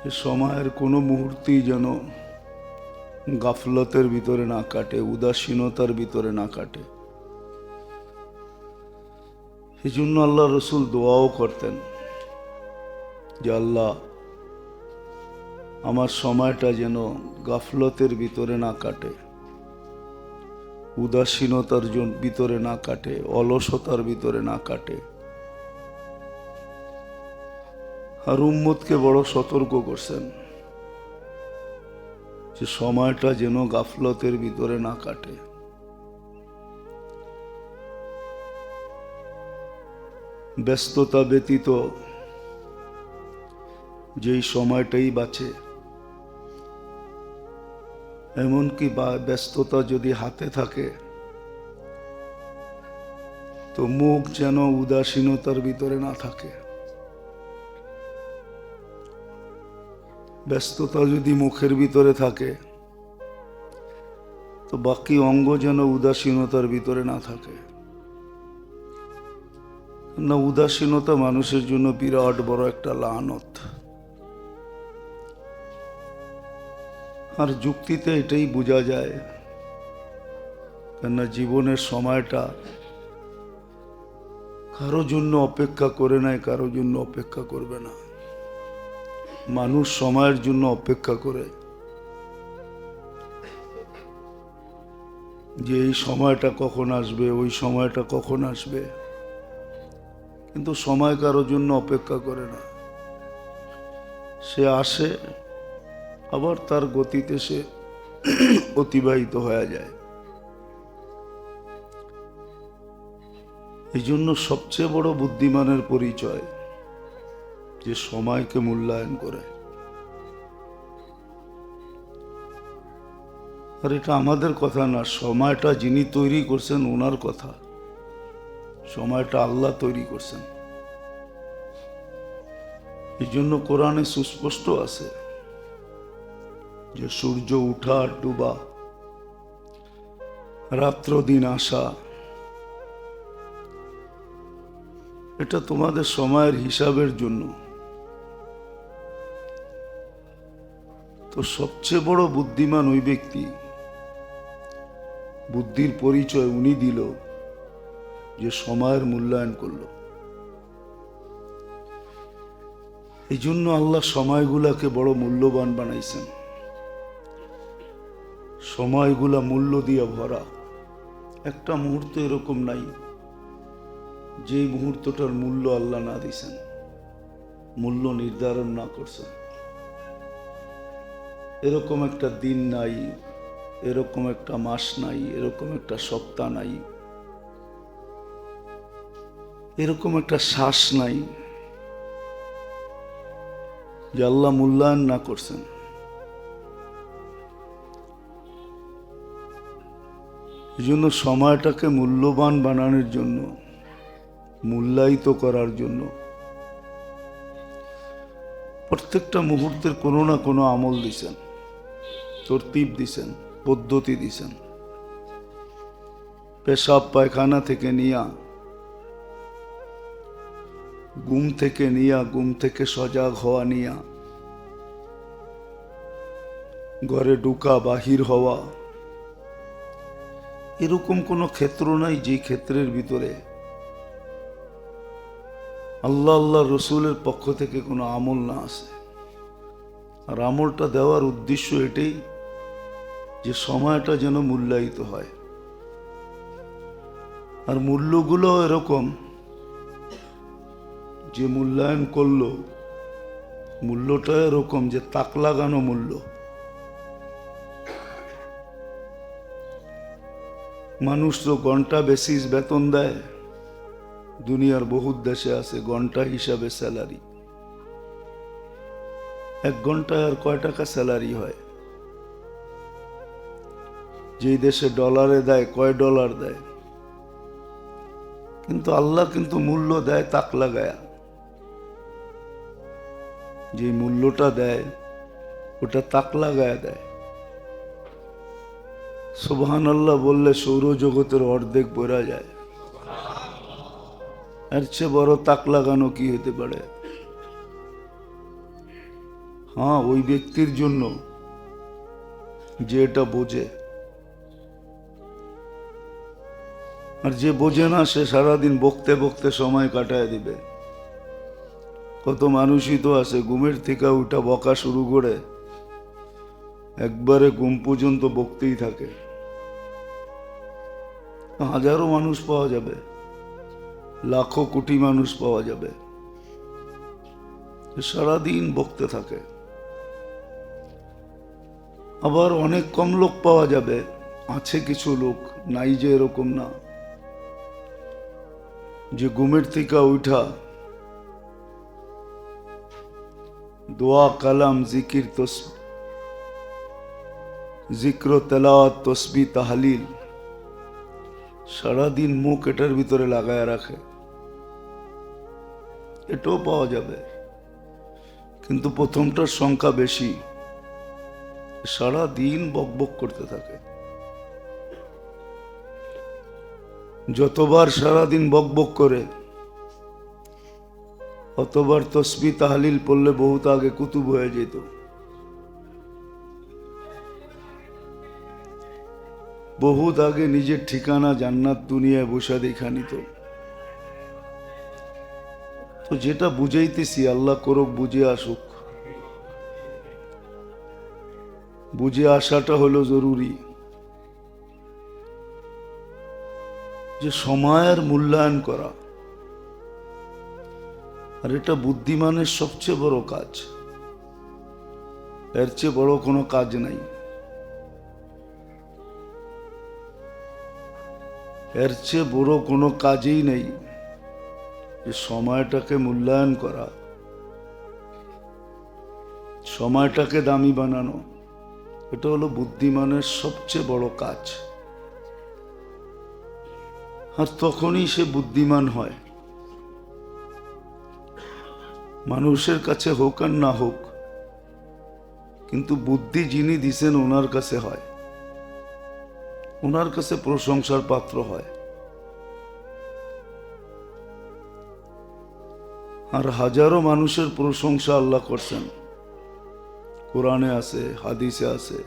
যে সময়ের কোনো মুহূর্তেই যেন গাফলতের ভিতরে না কাটে, উদাসীনতার ভিতরে না কাটে। এই জন্য আল্লাহ রসুল দোয়াও করতেন যে আল্লাহ আমার সময়টা যেন গাফলতের ভিতরে না কাটে, উদাসীনতার ভিতরে না কাটে, অলসতার ভিতরে না কাটে। আর উম্মতকে বড় সতর্ক করছেন যে সময়টা যেন গাফলতের ভিতরে না কাটে। ব্যস্ততা ব্যতীত যেই সময়টাই বাঁচে, এমনকি ব্যস্ততা যদি হাতে থাকে তো মুখ যেন উদাসীনতার ভিতরে না থাকে। ব্যস্ততা যদি মুখের ভিতরে থাকে তো বাকি অঙ্গ যেন উদাসীনতার ভিতরে না থাকে। না, উদাসীনতা মানুষের জন্য বিরাট বড় একটা লানত। আর যুক্তিতে এটাই বোঝা যায়, কেননা জীবনের সময়টা কারো জন্য অপেক্ষা করে নাই, কারো জন্য অপেক্ষা করবে না। মানুষ সময়ের জন্য অপেক্ষা করে যে এই সময়টা কখন আসবে, ওই সময়টা কখন আসবে, কিন্তু সময় কারোর জন্য অপেক্ষা করে না। সে আসে, আবার তার গতিতে সে অতিবাহিত হয়ে যায়। এই জন্য সবচেয়ে বড় বুদ্ধিমানের পরিচয় যে সময়কে মূল্যায়ন করে। আর এটা আমাদের কথা না, সময়টা যিনি তৈরি করছেন ওনার কথা। সময়টা আল্লাহ তৈরি করছেন। এই জন্য কোরআনে সুস্পষ্ট আছে যে সূর্য উঠা আর ডুবা, রাত্র দিন আসা, এটা তোমাদের সময়ের হিসাবের জন্য। তো সবচেয়ে বড় বুদ্ধিমান ওই ব্যক্তি, বুদ্ধির পরিচয় উনি দিল যে সময়ের মূল্যায়ন করল। এই জন্য আল্লাহ সময়গুলাকে বড় মূল্যবান বানাইছেন। সময়গুলা মূল্য দিয়ে ভরা। একটা মুহূর্ত এরকম নাই যে মুহূর্তটার মূল্য আল্লাহ না দিছেন, মূল্য নির্ধারণ না করছেন। এরকম একটা দিন নাই, এরকম একটা মাস নাই, এরকম একটা সপ্তাহ নাই, এরকম একটা শ্বাস নাই যে আল্লাহ মূল্যায়ন না করছেন। এই জন্য সময়টাকে মূল্যবান বানানোর জন্য, মূল্যায়িত করার জন্য প্রত্যেকটা মুহূর্তের কোনো না কোনো আমল দিছেন, তরতিব দিছেন, পদ্ধতি দিছেন। পেশাব পায়খানা থেকে নিয়া, ঘুম থেকে সজাগ হওয়া নিয়া, ঘরে ঢুকা বাহির হওয়া, এরকম কোনো ক্ষেত্র নাই যে ক্ষেত্রের ভিতরে আল্লাহ আল্লাহ রসুলের পক্ষ থেকে কোনো আমল না আসে। আর আমলটা দেওয়ার উদ্দেশ্য এটাই যে সময়টা যেন মূল্যায়িত হয়। আর মূল্যগুলো এরকম যে মূল্যায়ন করলো মূল্যটা এরকম যে তাক লাগানো মূল্য। মানুষ তো ঘন্টা বেসিস বেতন দেয়, দুনিয়ার বহুত দেশে আছে ঘন্টা হিসাবে স্যালারি। 1 ঘন্টায় আর কয় টাকা স্যালারি হয়? যেই দেশে ডলারে দেয় কয় ডলার দেয়। কিন্তু আল্লাহ কিন্তু মূল্য দেয় তাক লাগায়া। যে মূল্যটা দেয় ওটা তাক লাগায়া দেয়। সুবহানাল্লাহ বললে সৌরজগতের অর্ধেক বোঝা যায়। এর চেয়ে বড় তাক লাগানো কি হতে পারে? হ্যাঁ, ওই ব্যক্তির জন্য যে এটা বোঝে। আর যে বোঝে না সে সারাদিন বকতে বকতে সময় কাটায় দিবে। কত মানুষই তো আছে ঘুমের থেকে উঠা বকা শুরু করে একবারে ঘুম পর্যন্ত বকতেই থাকে। হাজারো মানুষ পাওয়া যাবে, লাখো কোটি মানুষ পাওয়া যাবে সারাদিন বকতে থাকে। আবার অনেক কম লোক পাওয়া যাবে, আছে কিছু লোক, নাই যে এরকম না, যে ঘুমের থেকে উঠা দোয়া কালাম জিকির জিক্র তেলাওয়াত তসবিহ তাহলিল সারাদিন মুখ এটার ভিতরে লাগায় রাখে। এটাও পাওয়া যাবে, কিন্তু প্রথমটার সংখ্যা বেশি। সারা দিন বকবক করতে থাকে। যতবার সারাদিন বকবক করে অতবার তসবিহ তাহলিল পড়লে বহুত আগে কুতুব হয়ে যেত। বহুত আগে নিজের ঠিকানা জান্নাত দুনিয়ায় বসা দেখা নিত। তো যেটা বুঝাইতেছি আল্লাহ করুক বুঝে আসুক, বুঝে আসাটা হলো জরুরি। যে সময়ের মূল্যায়ন করা, আর এটা বুদ্ধিমানের সবচেয়ে বড় কাজ। এর চেয়ে বড় কোনো কাজ নাই। এর চেয়ে বড় কোনো কাজই নেই যে সময়টাকে মূল্যায়ন করা, সময়টাকে দামি বানানো। এটা হলো বুদ্ধিমানের সবচেয়ে বড় কাজ। আর তখনই সে বুদ্ধিমান হয়। মানুষের কাছে হোক আর না হোক, কিন্তু বুদ্ধি যিনি দিছেন ওনার কাছে হয়, ওনার কাছে প্রশংসার পাত্র হয়। আর হাজারো মানুষের প্রশংসা আল্লাহ করছেন, কোরআনে আছে, হাদিসে আছে।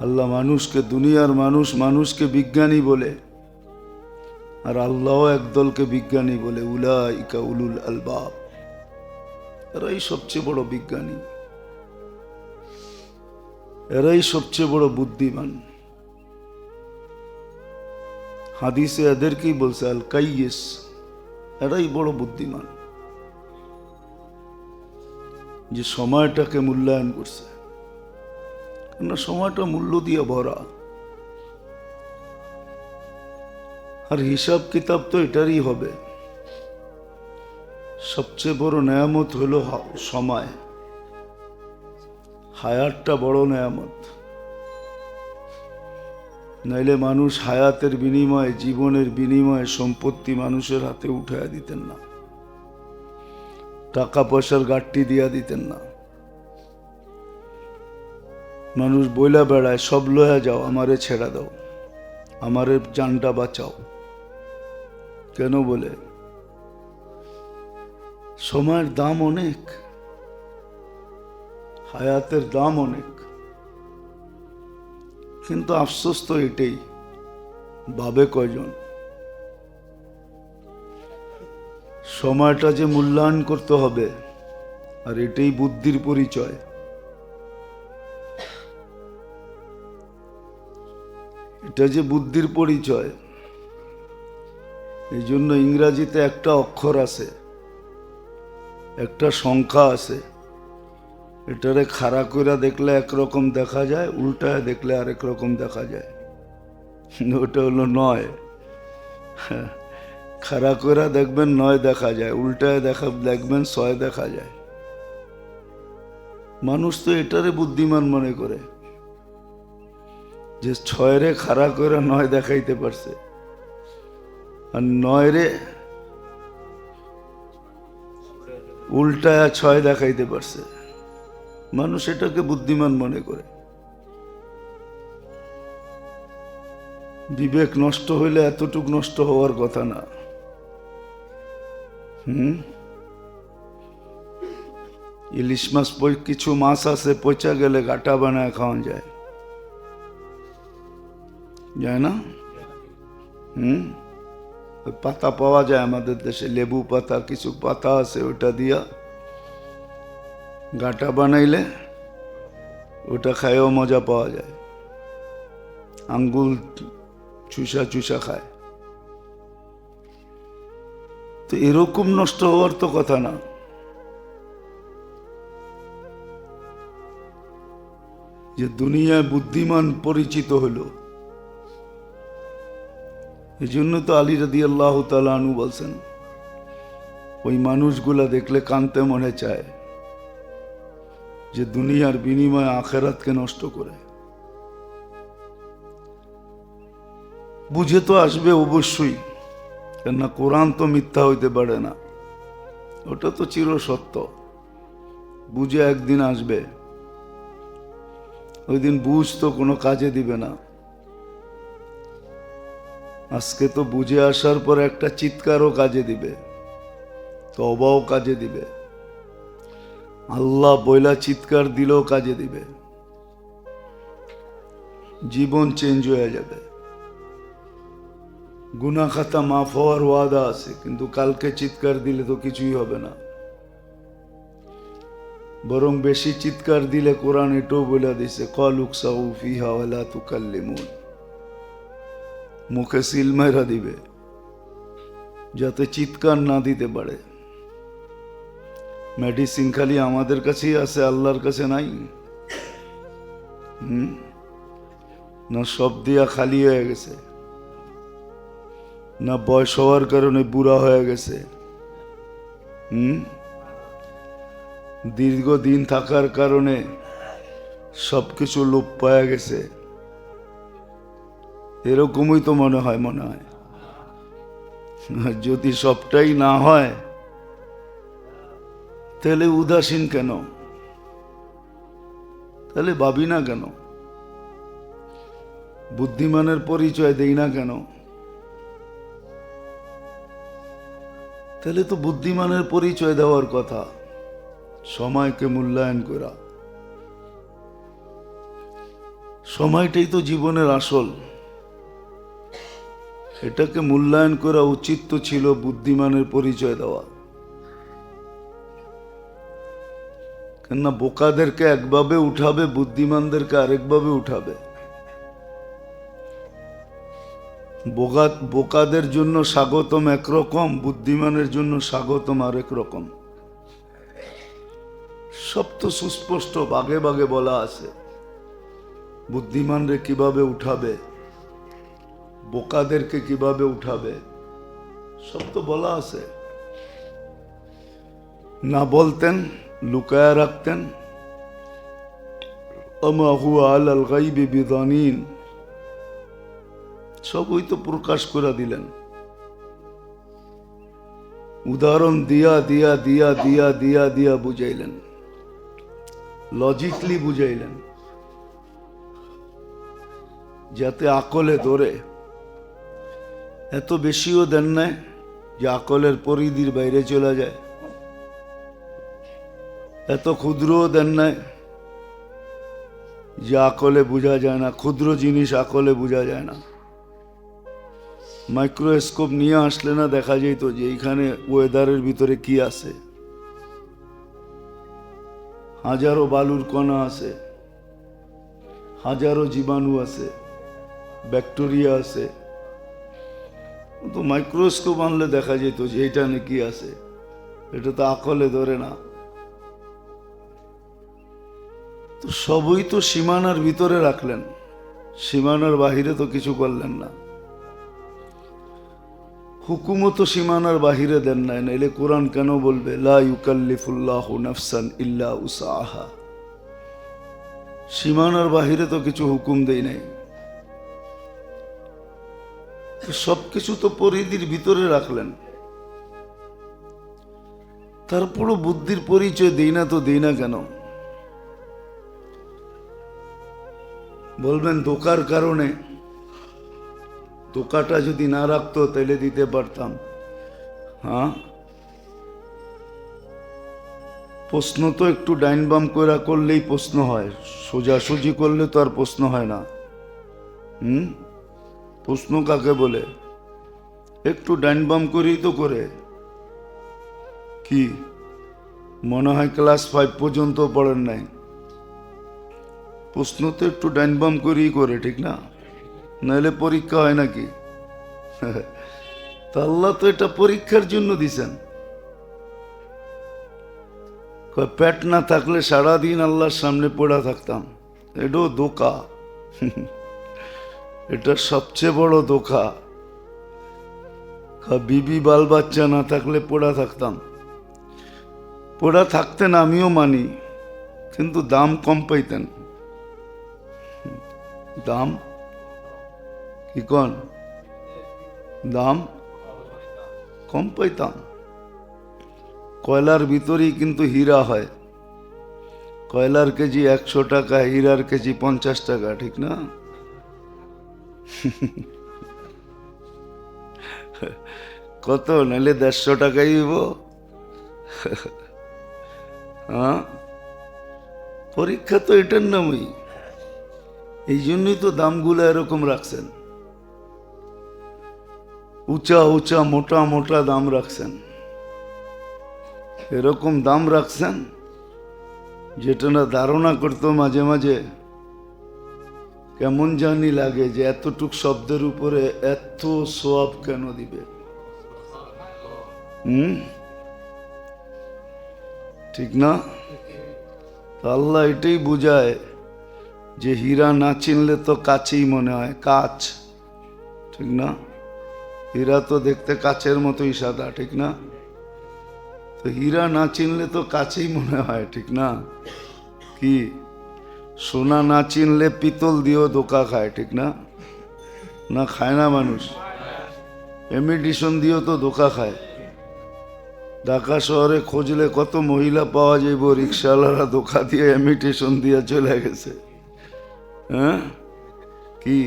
আল্লাহ মানুষকে, দুনিয়ার মানুষ মানুষকে বিজ্ঞানী বলে, আর আল্লাহ একদলকে বিজ্ঞানী বলে, উলাইকা উলুল আলবাব। এরাই সবচেয়ে বড় বিজ্ঞানী, এরাই সবচেয়ে বড় বুদ্ধিমান। হাদিসে এদেরকেই বলছে আল কাইয়িস, এরাই বড় বুদ্ধিমান, যে সময়টাকে মূল্যায়ন করছে। কেন সময়টা মূল্য দিয়ে ভরা। আর হিসাব কিতাব তো এটারই হবে। সবচেয়ে বড় নেয়ামত হলো সময়। হায়াতটা বড় নেয়ামত। নাইলে মানুষ হায়াতের বিনিময়ে, জীবনের বিনিময়ে সম্পত্তি মানুষের হাতে উঠাইয়া দিতেন না, টাকা পয়সার গাঠটি দিয়া দিতেন না। মানুষ বইলা বেড়ায় সব লয়া যাও, আমারে ছেড়া দাও, আমারে জানটা বাঁচাও। কেন বলে? সময়ের দাম অনেক। হায়াতের দাম অনেক, কিন্তু আফসোস তো এটাই, ভাবে কয়জন? সময়টা যে মূল্যায়ন করতে হবে, আর এটাই বুদ্ধির পরিচয়। এটা যে বুদ্ধির পরিচয়, এই জন্য ইংরাজিতে একটা অক্ষর আছে, একটা সংখ্যা আছে, এটারে খাড়া করে দেখলে একরকম দেখা যায়, উল্টায় দেখলে আরেক রকম দেখা যায়। ওটা হলো 9। খাড়া করে দেখবেন 9 দেখা যায়, উল্টায় দেখবেন 6 দেখা যায়। মানুষ তো এটারে বুদ্ধিমান মনে করে যে 6 রে খাড়া করে 9 দেখাইতে পারছে, আর 9 রে উল্টায় 6 দেখাইতে পারছে। মানুষ এটাকে বুদ্ধিমান মনে করে। বিবেক নষ্ট হইলে এতটুক নষ্ট হওয়ার কথা না। ইলিশ মাছ, কিছু মাছ আছে পচা গেলে গাটা বানায় খাওয়া যায়, যায় না? পাতা পাওয়া যায় আমাদের দেশে, লেবু পাতা, কিছু পাতা আছে, ওটা দিয়া গাটা বানাইলে ওটা খায়ও মজা পাওয়া যায়। আঙ্গুল চুষা চুষা খায়। তো এরকম নষ্ট হওয়ার তো কথা না। যে দুনিয়ায় বুদ্ধিমান পরিচিত হলো, এই জন্য তো আলী রাদিয়াল্লাহু তাআলা আনহু বলছেন, ওই মানুষগুলা দেখলে কানতে মনে চায় যে দুনিয়ার বিনিময়ে আখেরাতকে নষ্ট করে। বুঝে তো আসবে অবশ্যই, কেননা কোরআন তো মিথ্যা হইতে পারে না, ওটা তো চিরসত্য। বুঝে একদিন আসবে, ওই দিন বুঝ তো কোনো কাজে দিবে না। আজকে তো বুঝে আসার পর একটা চিৎকারও কাজে দিবে, তওবাও কাজে দিবে, আল্লাহ বইলা চিৎকার দিলেও কাজে দিবে, জীবন চেঞ্জ হয়ে যাবে। গুনাহ খাতা মাফ হওয়ার ওয়াদা আছে, কিন্তু কালকে চিৎকার দিলে তো কিছুই হবে না। বরং বেশি চিৎকার দিলে কোরআন এটাও বলে দিছে, ক্বালু ইখসাউ ফিহা ওয়া লা তুকাল্লিমুন, মুখে সিল মাইরা দিবে যাতে চিৎকার না দিতে পারে। মেডিসিন খালি আমাদের কাছেই আছে, আল্লাহর কাছে নাই। না সব দিয়া খালি হয়ে গেছে, না বয়স হওয়ার কারণে বুড়া হয়ে গেছে, দীর্ঘদিন থাকার কারণে সবকিছু লোপ পাওয়া গেছে। এরকমই তো মনে হয়। যদি সবটাই না হয় তাহলে উদাসীন কেন? তাহলে ভাবি না কেন? বুদ্ধিমানের পরিচয় দেই না কেন? তাহলে তো বুদ্ধিমানের পরিচয় দেওয়ার কথা, সময়কে মূল্যায়ন করা। সময়টাই তো জীবনের আসল, এটাকে মূল্যায়ন করা উচিত তো ছিল বুদ্ধিমানের পরিচয় দেওয়া। কেননা বোকাদেরকে একভাবে উঠাবে, বুদ্ধিমানদেরকে আরেকভাবে উঠাবে। বোকাদের জন্য স্বাগতম একরকম, বুদ্ধিমানের জন্য স্বাগতম আরেক রকম। সব তো সুস্পষ্ট ভাগে ভাগে বলা আছে, বুদ্ধিমানরে কিভাবে উঠাবে, বোকাদেরকে কিভাবে উঠাবে, সব তো বলা আছে। না বলতেন, লুকায়া রাখতেন, আমা হুয়া আলাল গায়বি বিদানিন, সবই তো প্রকাশ করে দিলেন। উদাহরণ দিয়া দিয়া দিয়া দিয়া দিয়া দিয়া বুঝাইলেন, লজিকলি বুঝাইলেন, যাতে আকলে ধরে। এত বেশিও দেন নাই যে আকলের পরিধির বাইরে চলে যায়, এত ক্ষুদ্রও দেন নাই যে আকলে বোঝা যায় না, ক্ষুদ্র জিনিস আকলে বোঝা যায় না। মাইক্রোস্কোপ নিয়ে আসলে না দেখা যেত যে এইখানে ওয়েদারের ভিতরে কি আছে। হাজারো বালুর কণা আছে, হাজারো জীবাণু আছে, ব্যাকটেরিয়া আছে, তো মাইক্রোস্কোপ আনলে দেখা যেত যে এইটা কি আছে। এটা তো আকলে ধরে না। তো সবই তো সীমানার ভিতরে রাখলেন, সীমানার বাহিরে তো কিছু করলেন না। হুকুমও তো সীমানার বাহিরে দেন নাই, নাইলে কোরআন কেন বলবে লা ইউকাল্লিফুল্লাহু নাফসান ইল্লা উসাহা। সীমানার বাহিরে তো কিছু হুকুম দেই নাই। সবকিছু তো পরিধির ভিতরে রাখলেন, তারপরও বুদ্ধির পরিচয় দেই না তো দেই না কেন? বলবেন ধোকার কারণে। ধোকাটা যদি না রাখতো তাহলে দিতে পারতাম। হ্যাঁ, প্রশ্ন তো একটু ডাইন বাম করে করলেই প্রশ্ন হয়, সোজাসুজি করলে তো আর প্রশ্ন হয় না। প্রশ্ন কাকে বলে? একটু ডাইন বাম করেই তো করে। কি মনে হয় ক্লাস 5 পর্যন্ত পড়েন নাই? প্রশ্ন তো একটু ডাইন বাম করেই করে, ঠিক না? নাহলে পরীক্ষা হয় নাকি? তা আল্লাহ তো এটা পরীক্ষার জন্য দিছেন। পেট না থাকলে সারাদিন আল্লাহর সামনে পড়া থাকতাম, এটাও ধোঁকা। এটা সবচেয়ে বড় ধোঁকা। বিবি বাল বাচ্চা না থাকলে পড়া থাকতাম। পড়া থাকতেন আমিও মানি, কিন্তু দাম কম পাইতেন। দাম কি কন? দাম কম পাইতাম। কয়লার ভিতরেই কিন্তু হীরা হয়। কয়লার কেজি 100 টাকা, হীরার কেজি 50 টাকা, ঠিক না? কত নাইলে 150 টাকাই হইব। হ্যাঁ, পরীক্ষা তো এটার নামই। এই জন্যই তো দামগুলো এরকম রাখছেন, উঁচা উঁচা মোটা মোটা দাম রাখছেন। এরকম দাম রাখছেন যেটা না ধারণা করতো মাঝে মাঝে কেমন জানি লাগে যে এতটুক শব্দের উপরে এত সওয়াব কেন দিবে। ঠিক না? আল্লাহ এটাই বুঝায় যে হীরা না চিনলে তো কাছেই মনে হয়, কাচ, ঠিক না? হীরা তো দেখতে কাচের মতোই সাদা, ঠিক না? তো হীরা না চিনলে তো কাছেই মনে হয়, ঠিক না? কি সোনা না চিনলে পিতল দিয়েও ধোকা খায়, ঠিক না? না খায় না মানুষ? ইমিটেশন দিয়েও তো ধোকা খায়। ঢাকা শহরে খুঁজলে কত মহিলা পাওয়া যাইব, রিক্সাওয়ালারা ধোকা দিয়ে ইমিটেশন দিয়ে চলে গেছে। হ্যাঁ, কি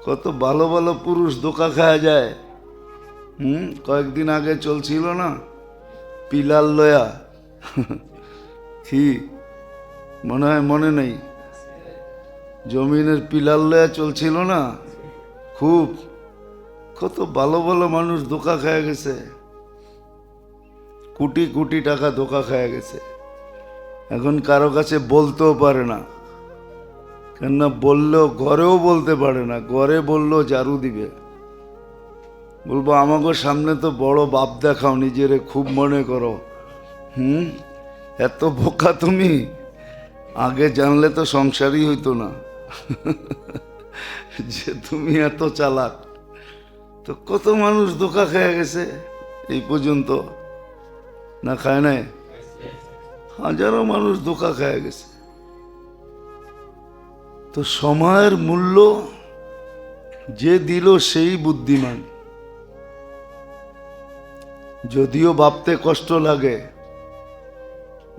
কত ভালো ভালো পুরুষ ধোকা খাওয়া যায়। কয়েকদিন আগে চলছিল না পিলার লয়া, কি মনে হয় মনে নেই? জমিনের পিলার লয়া চলছিল না খুব, কত ভালো ভালো মানুষ ধোকা খাওয়া গেছে, কোটি কোটি টাকা ধোকা খাওয়া গেছে। এখন কারো কাছে বলতেও পারে না, কেননা বললেও ঘরেও বলতে পারে না, ঘরে বললেও ঝাড়ু দিবে। বলবো আমাকে সামনে তো বড় বাপ দেখাও, নিজেরে খুব মনে করো। এত বোকা তুমি, আগে জানলে তো সংসারই হইতো না। যে তুমি এত চালাক। তো কত মানুষ ধোকা খেয়ে গেছে এই পর্যন্ত, না খায় নাই? হাজারো মানুষ ধোকা খেয়ে গেছে। তো সময়ের মূল্য যে দিল সেই বুদ্ধিমান। যদিও ভাবতে কষ্ট লাগে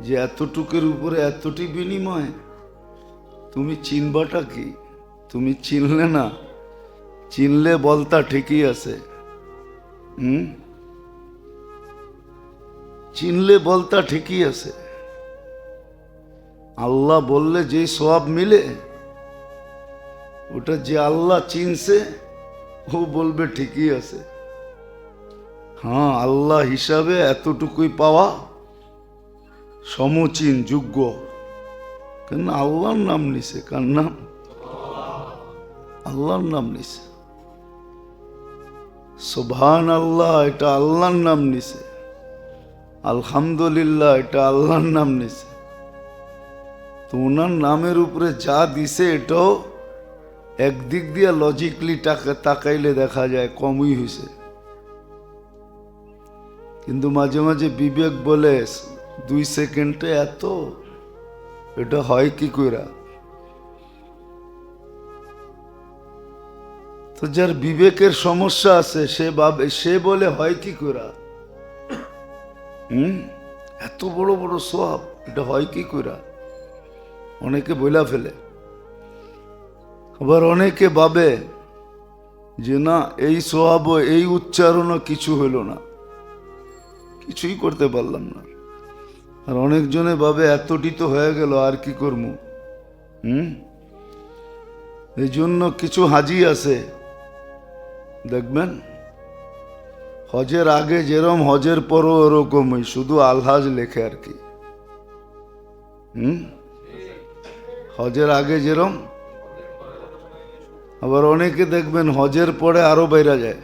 যে এতটুকুর উপরে এতটি বিনিময়, তুমি চিনবাটা কি? তুমি চিনলে না, চিনলে বলতা ঠিকই আছে। চিনলে বলতা ঠিকই আছে। আল্লাহ বললে যে সওয়াব মিলে ওটা যে আল্লাহ চিনছে ও বলবে ঠিকই আছে, হ্যাঁ আল্লাহ হিসাবে এতটুকুই পাওয়া সমচীন যোগ্য। কেন আল্লাহর নাম নিছে, কার নাম? আল্লাহর নাম নিছে। সুবহান আল্লাহ এটা আল্লাহর নাম নিছে, আলহামদুলিল্লাহ এটা আল্লাহর নাম নিছে। তো ওনার নামের উপরে যা দিছে এটাও একদিক দিয়ে লজিকলি তাকাইলে দেখা যায় কমই হয়েছে, কিন্তু মাঝে মাঝে বিবেক বলে 2 সেকেন্ডে এত, এটা হয় কি কইরা? তো যার বিবেকের সমস্যা আছে সে বলে হয় কি কইরা? এত বড় বড় সওয়াব এটা হয় কি কইরা? অনেকে বইলা ফেলে। আবার অনেকে ভাবে যে না এই সওয়াব এই উচ্চারণও কিছু হইল না, কিছুই করতে পারলাম না। আর অনেকজনে ভাবে এতটি তো হয়ে গেল আর কি করবো। এই জন্য কিছু হাজি আছে দেখবেন হজের আগে যেরকম হজের পরও ওরকমই, শুধু আলহাজ লেখে আর কি। হজের আগে যেরকম, আবার অনেকে দেখবেন হজের পরে আরো বাইরা যায়।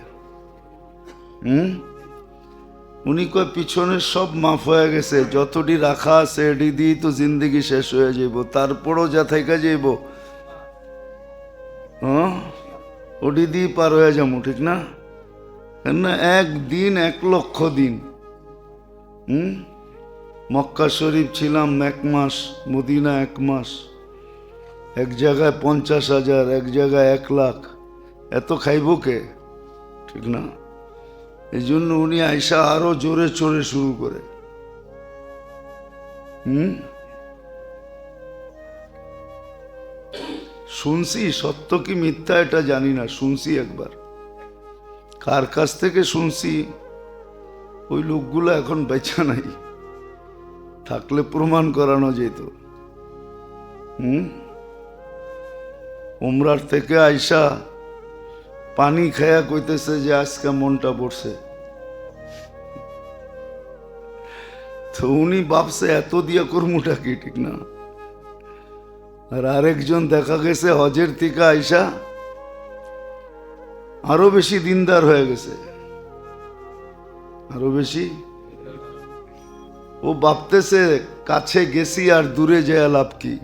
উনি কয় পিছনের সব মাফ হয়ে গেছে, যতটি রাখা আছে এটি দিয়ে তো জিন্দগি শেষ হয়ে যাইব, তারপরও যা থাইকা যাইব ওটি দিয়ে পার হয়ে যাবো, ঠিক না? না 1 দিন 1 লক্ষ দিন। মক্কা শরীফ ছিলাম 1 মাস, মদিনা 1 মাস, এক জায়গায় 50,000, এক জায়গায় 1 লাখ, এত খাইব কে, ঠিক না? এই জন্য উনি আইসা আরো জোরে চড়ে শুরু করে। শুনছি, সত্য কি মিথ্যা এটা জানি না, শুনছি একবার। কার কাছ থেকে শুনছি ওই লোকগুলো এখন বেচা নাই, থাকলে প্রমাণ করানো যেত। উমরার থেকে আইসা পানি খায়া কইতেছে যে আজকে মনটা পড়ছে। তো উনি ভাবছে এত দিয়া কর্মটা কি, ঠিক না? আর আরেকজন দেখা গেছে হজের থেকে আইসা আরো বেশি দিনদার হয়ে গেছে, আরো বেশি। ও ভাবতেছে কাছে গেছি আর দূরে যায় লাভ কি,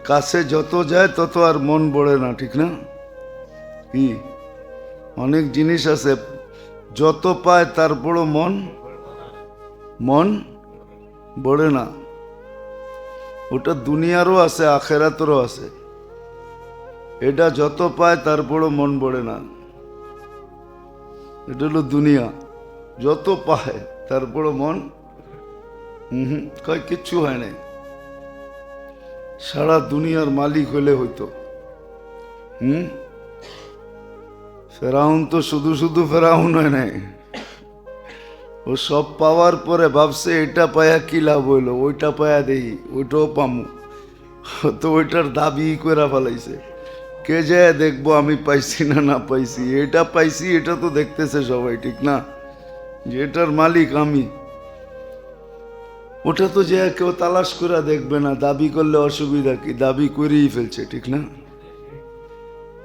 কাছে যত যায় তত আর মন বড়ে না, ঠিক না? কি অনেক জিনিস আছে যত পায় তারপর মন বড়ে না। ওটা দুনিয়ারও আছে আখেরাতেরও আছে। এটা যত পায় তারপরও মন বড়ে না, এটা হলো দুনিয়া। যত পায় তারপরও মন কয় কিচ্ছু হয় নাই। সারা দুনিয়ার মালিক হলে হইতো। ফেরাউন তো শুধু শুধু ফেরাউন হয় নাই, ও সব পাওয়ার পরে ভাবছে এটা পায়া কি লাভ হইলো, ওইটা পায়া দেই ওইটাও পামু, তো ওইটার দাবি করে ফেলাইছে। কে যায় দেখবো আমি পাইছি না না পাইছি, এটা পাইছি এটা তো দেখতেছে সবাই, ঠিক না? যে এটার মালিক আমি, ওটা তো যে কেউ তালাশ করে দেখবে না, দাবি করলে অসুবিধা কি, দাবি করেই ফেলছে, ঠিক না?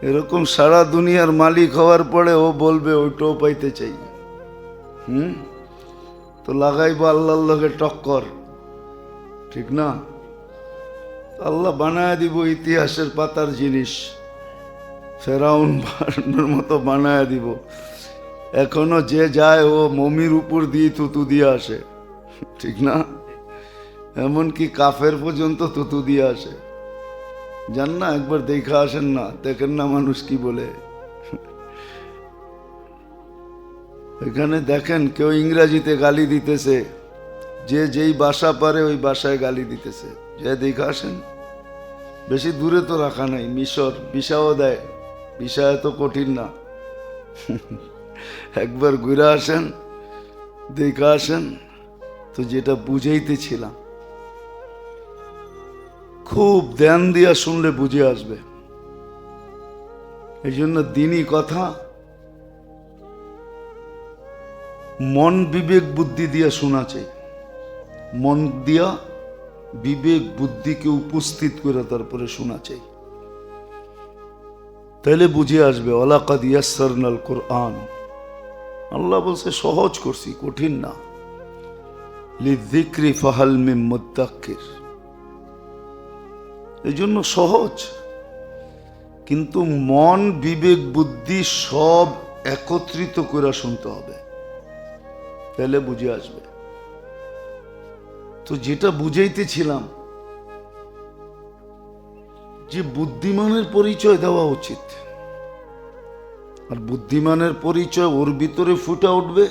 এরকম সারা দুনিয়ার মালিক হওয়ার পরে ও বলবে ওইটাও পাইতে চাই। তো লাগাইবো আল্লাহর লগে টক্কর, ঠিক না? আল্লাহ বানায় দিব ইতিহাসের পাতার জিনিস, ফেরাউনের মতো বানায় দিব। এখনো যে যায় ও মমির উপর দিয়ে তুতু দিয়ে আসে, ঠিক না? এমনকি কাফের পর্যন্ত তুতু দিয়ে আসে। জান না, একবার দেখা আসেন না, দেখেন না মানুষ কি বলে। এখানে দেখেন কেউ ইংরাজিতে গালি দিতেছে, যে যেই ভাষা পারে ওই ভাষায় গালি দিতেছে, যে দেখা আসেন। বেশি দূরে তো রাখা নাই, মিশর ভিসাও দেয়, ভিসা এত কঠিন না। একবার ঘুরে আসেন, দেখা আসেন। তো যেটা বুঝাইতেছিলাম, খুব ধ্যান দিয়া শুনলে বুঝে আসবে। এই জন্য দিনই কথা মন বিবেক বুদ্ধি দিয়া শোনা চাই। মন দিয়া বিবেক বুদ্ধিকে উপস্থিত করে তারপরে শোনা চাই, তাইলে বুঝে আসবে। ওয়ালাকাদ ইয়াসসারনাল কুরআন, আল্লাহ বলছে সহজ করছি, কঠিন না। লিযিকরি ফাহাল মিন মুদ্দাক্কির, এই জন্য সহজ। কিন্তু মন বিবেক বুদ্ধি সব একত্রিত করে শুনতে হবে, তাহলে বুঝে আসবে। তো যেটা বুঝাইতেছিলাম যে বুদ্ধিমানের পরিচয় দেওয়া উচিত, আর বুদ্ধিমানের পরিচয় ওর ভিতরে ফুটে উঠবে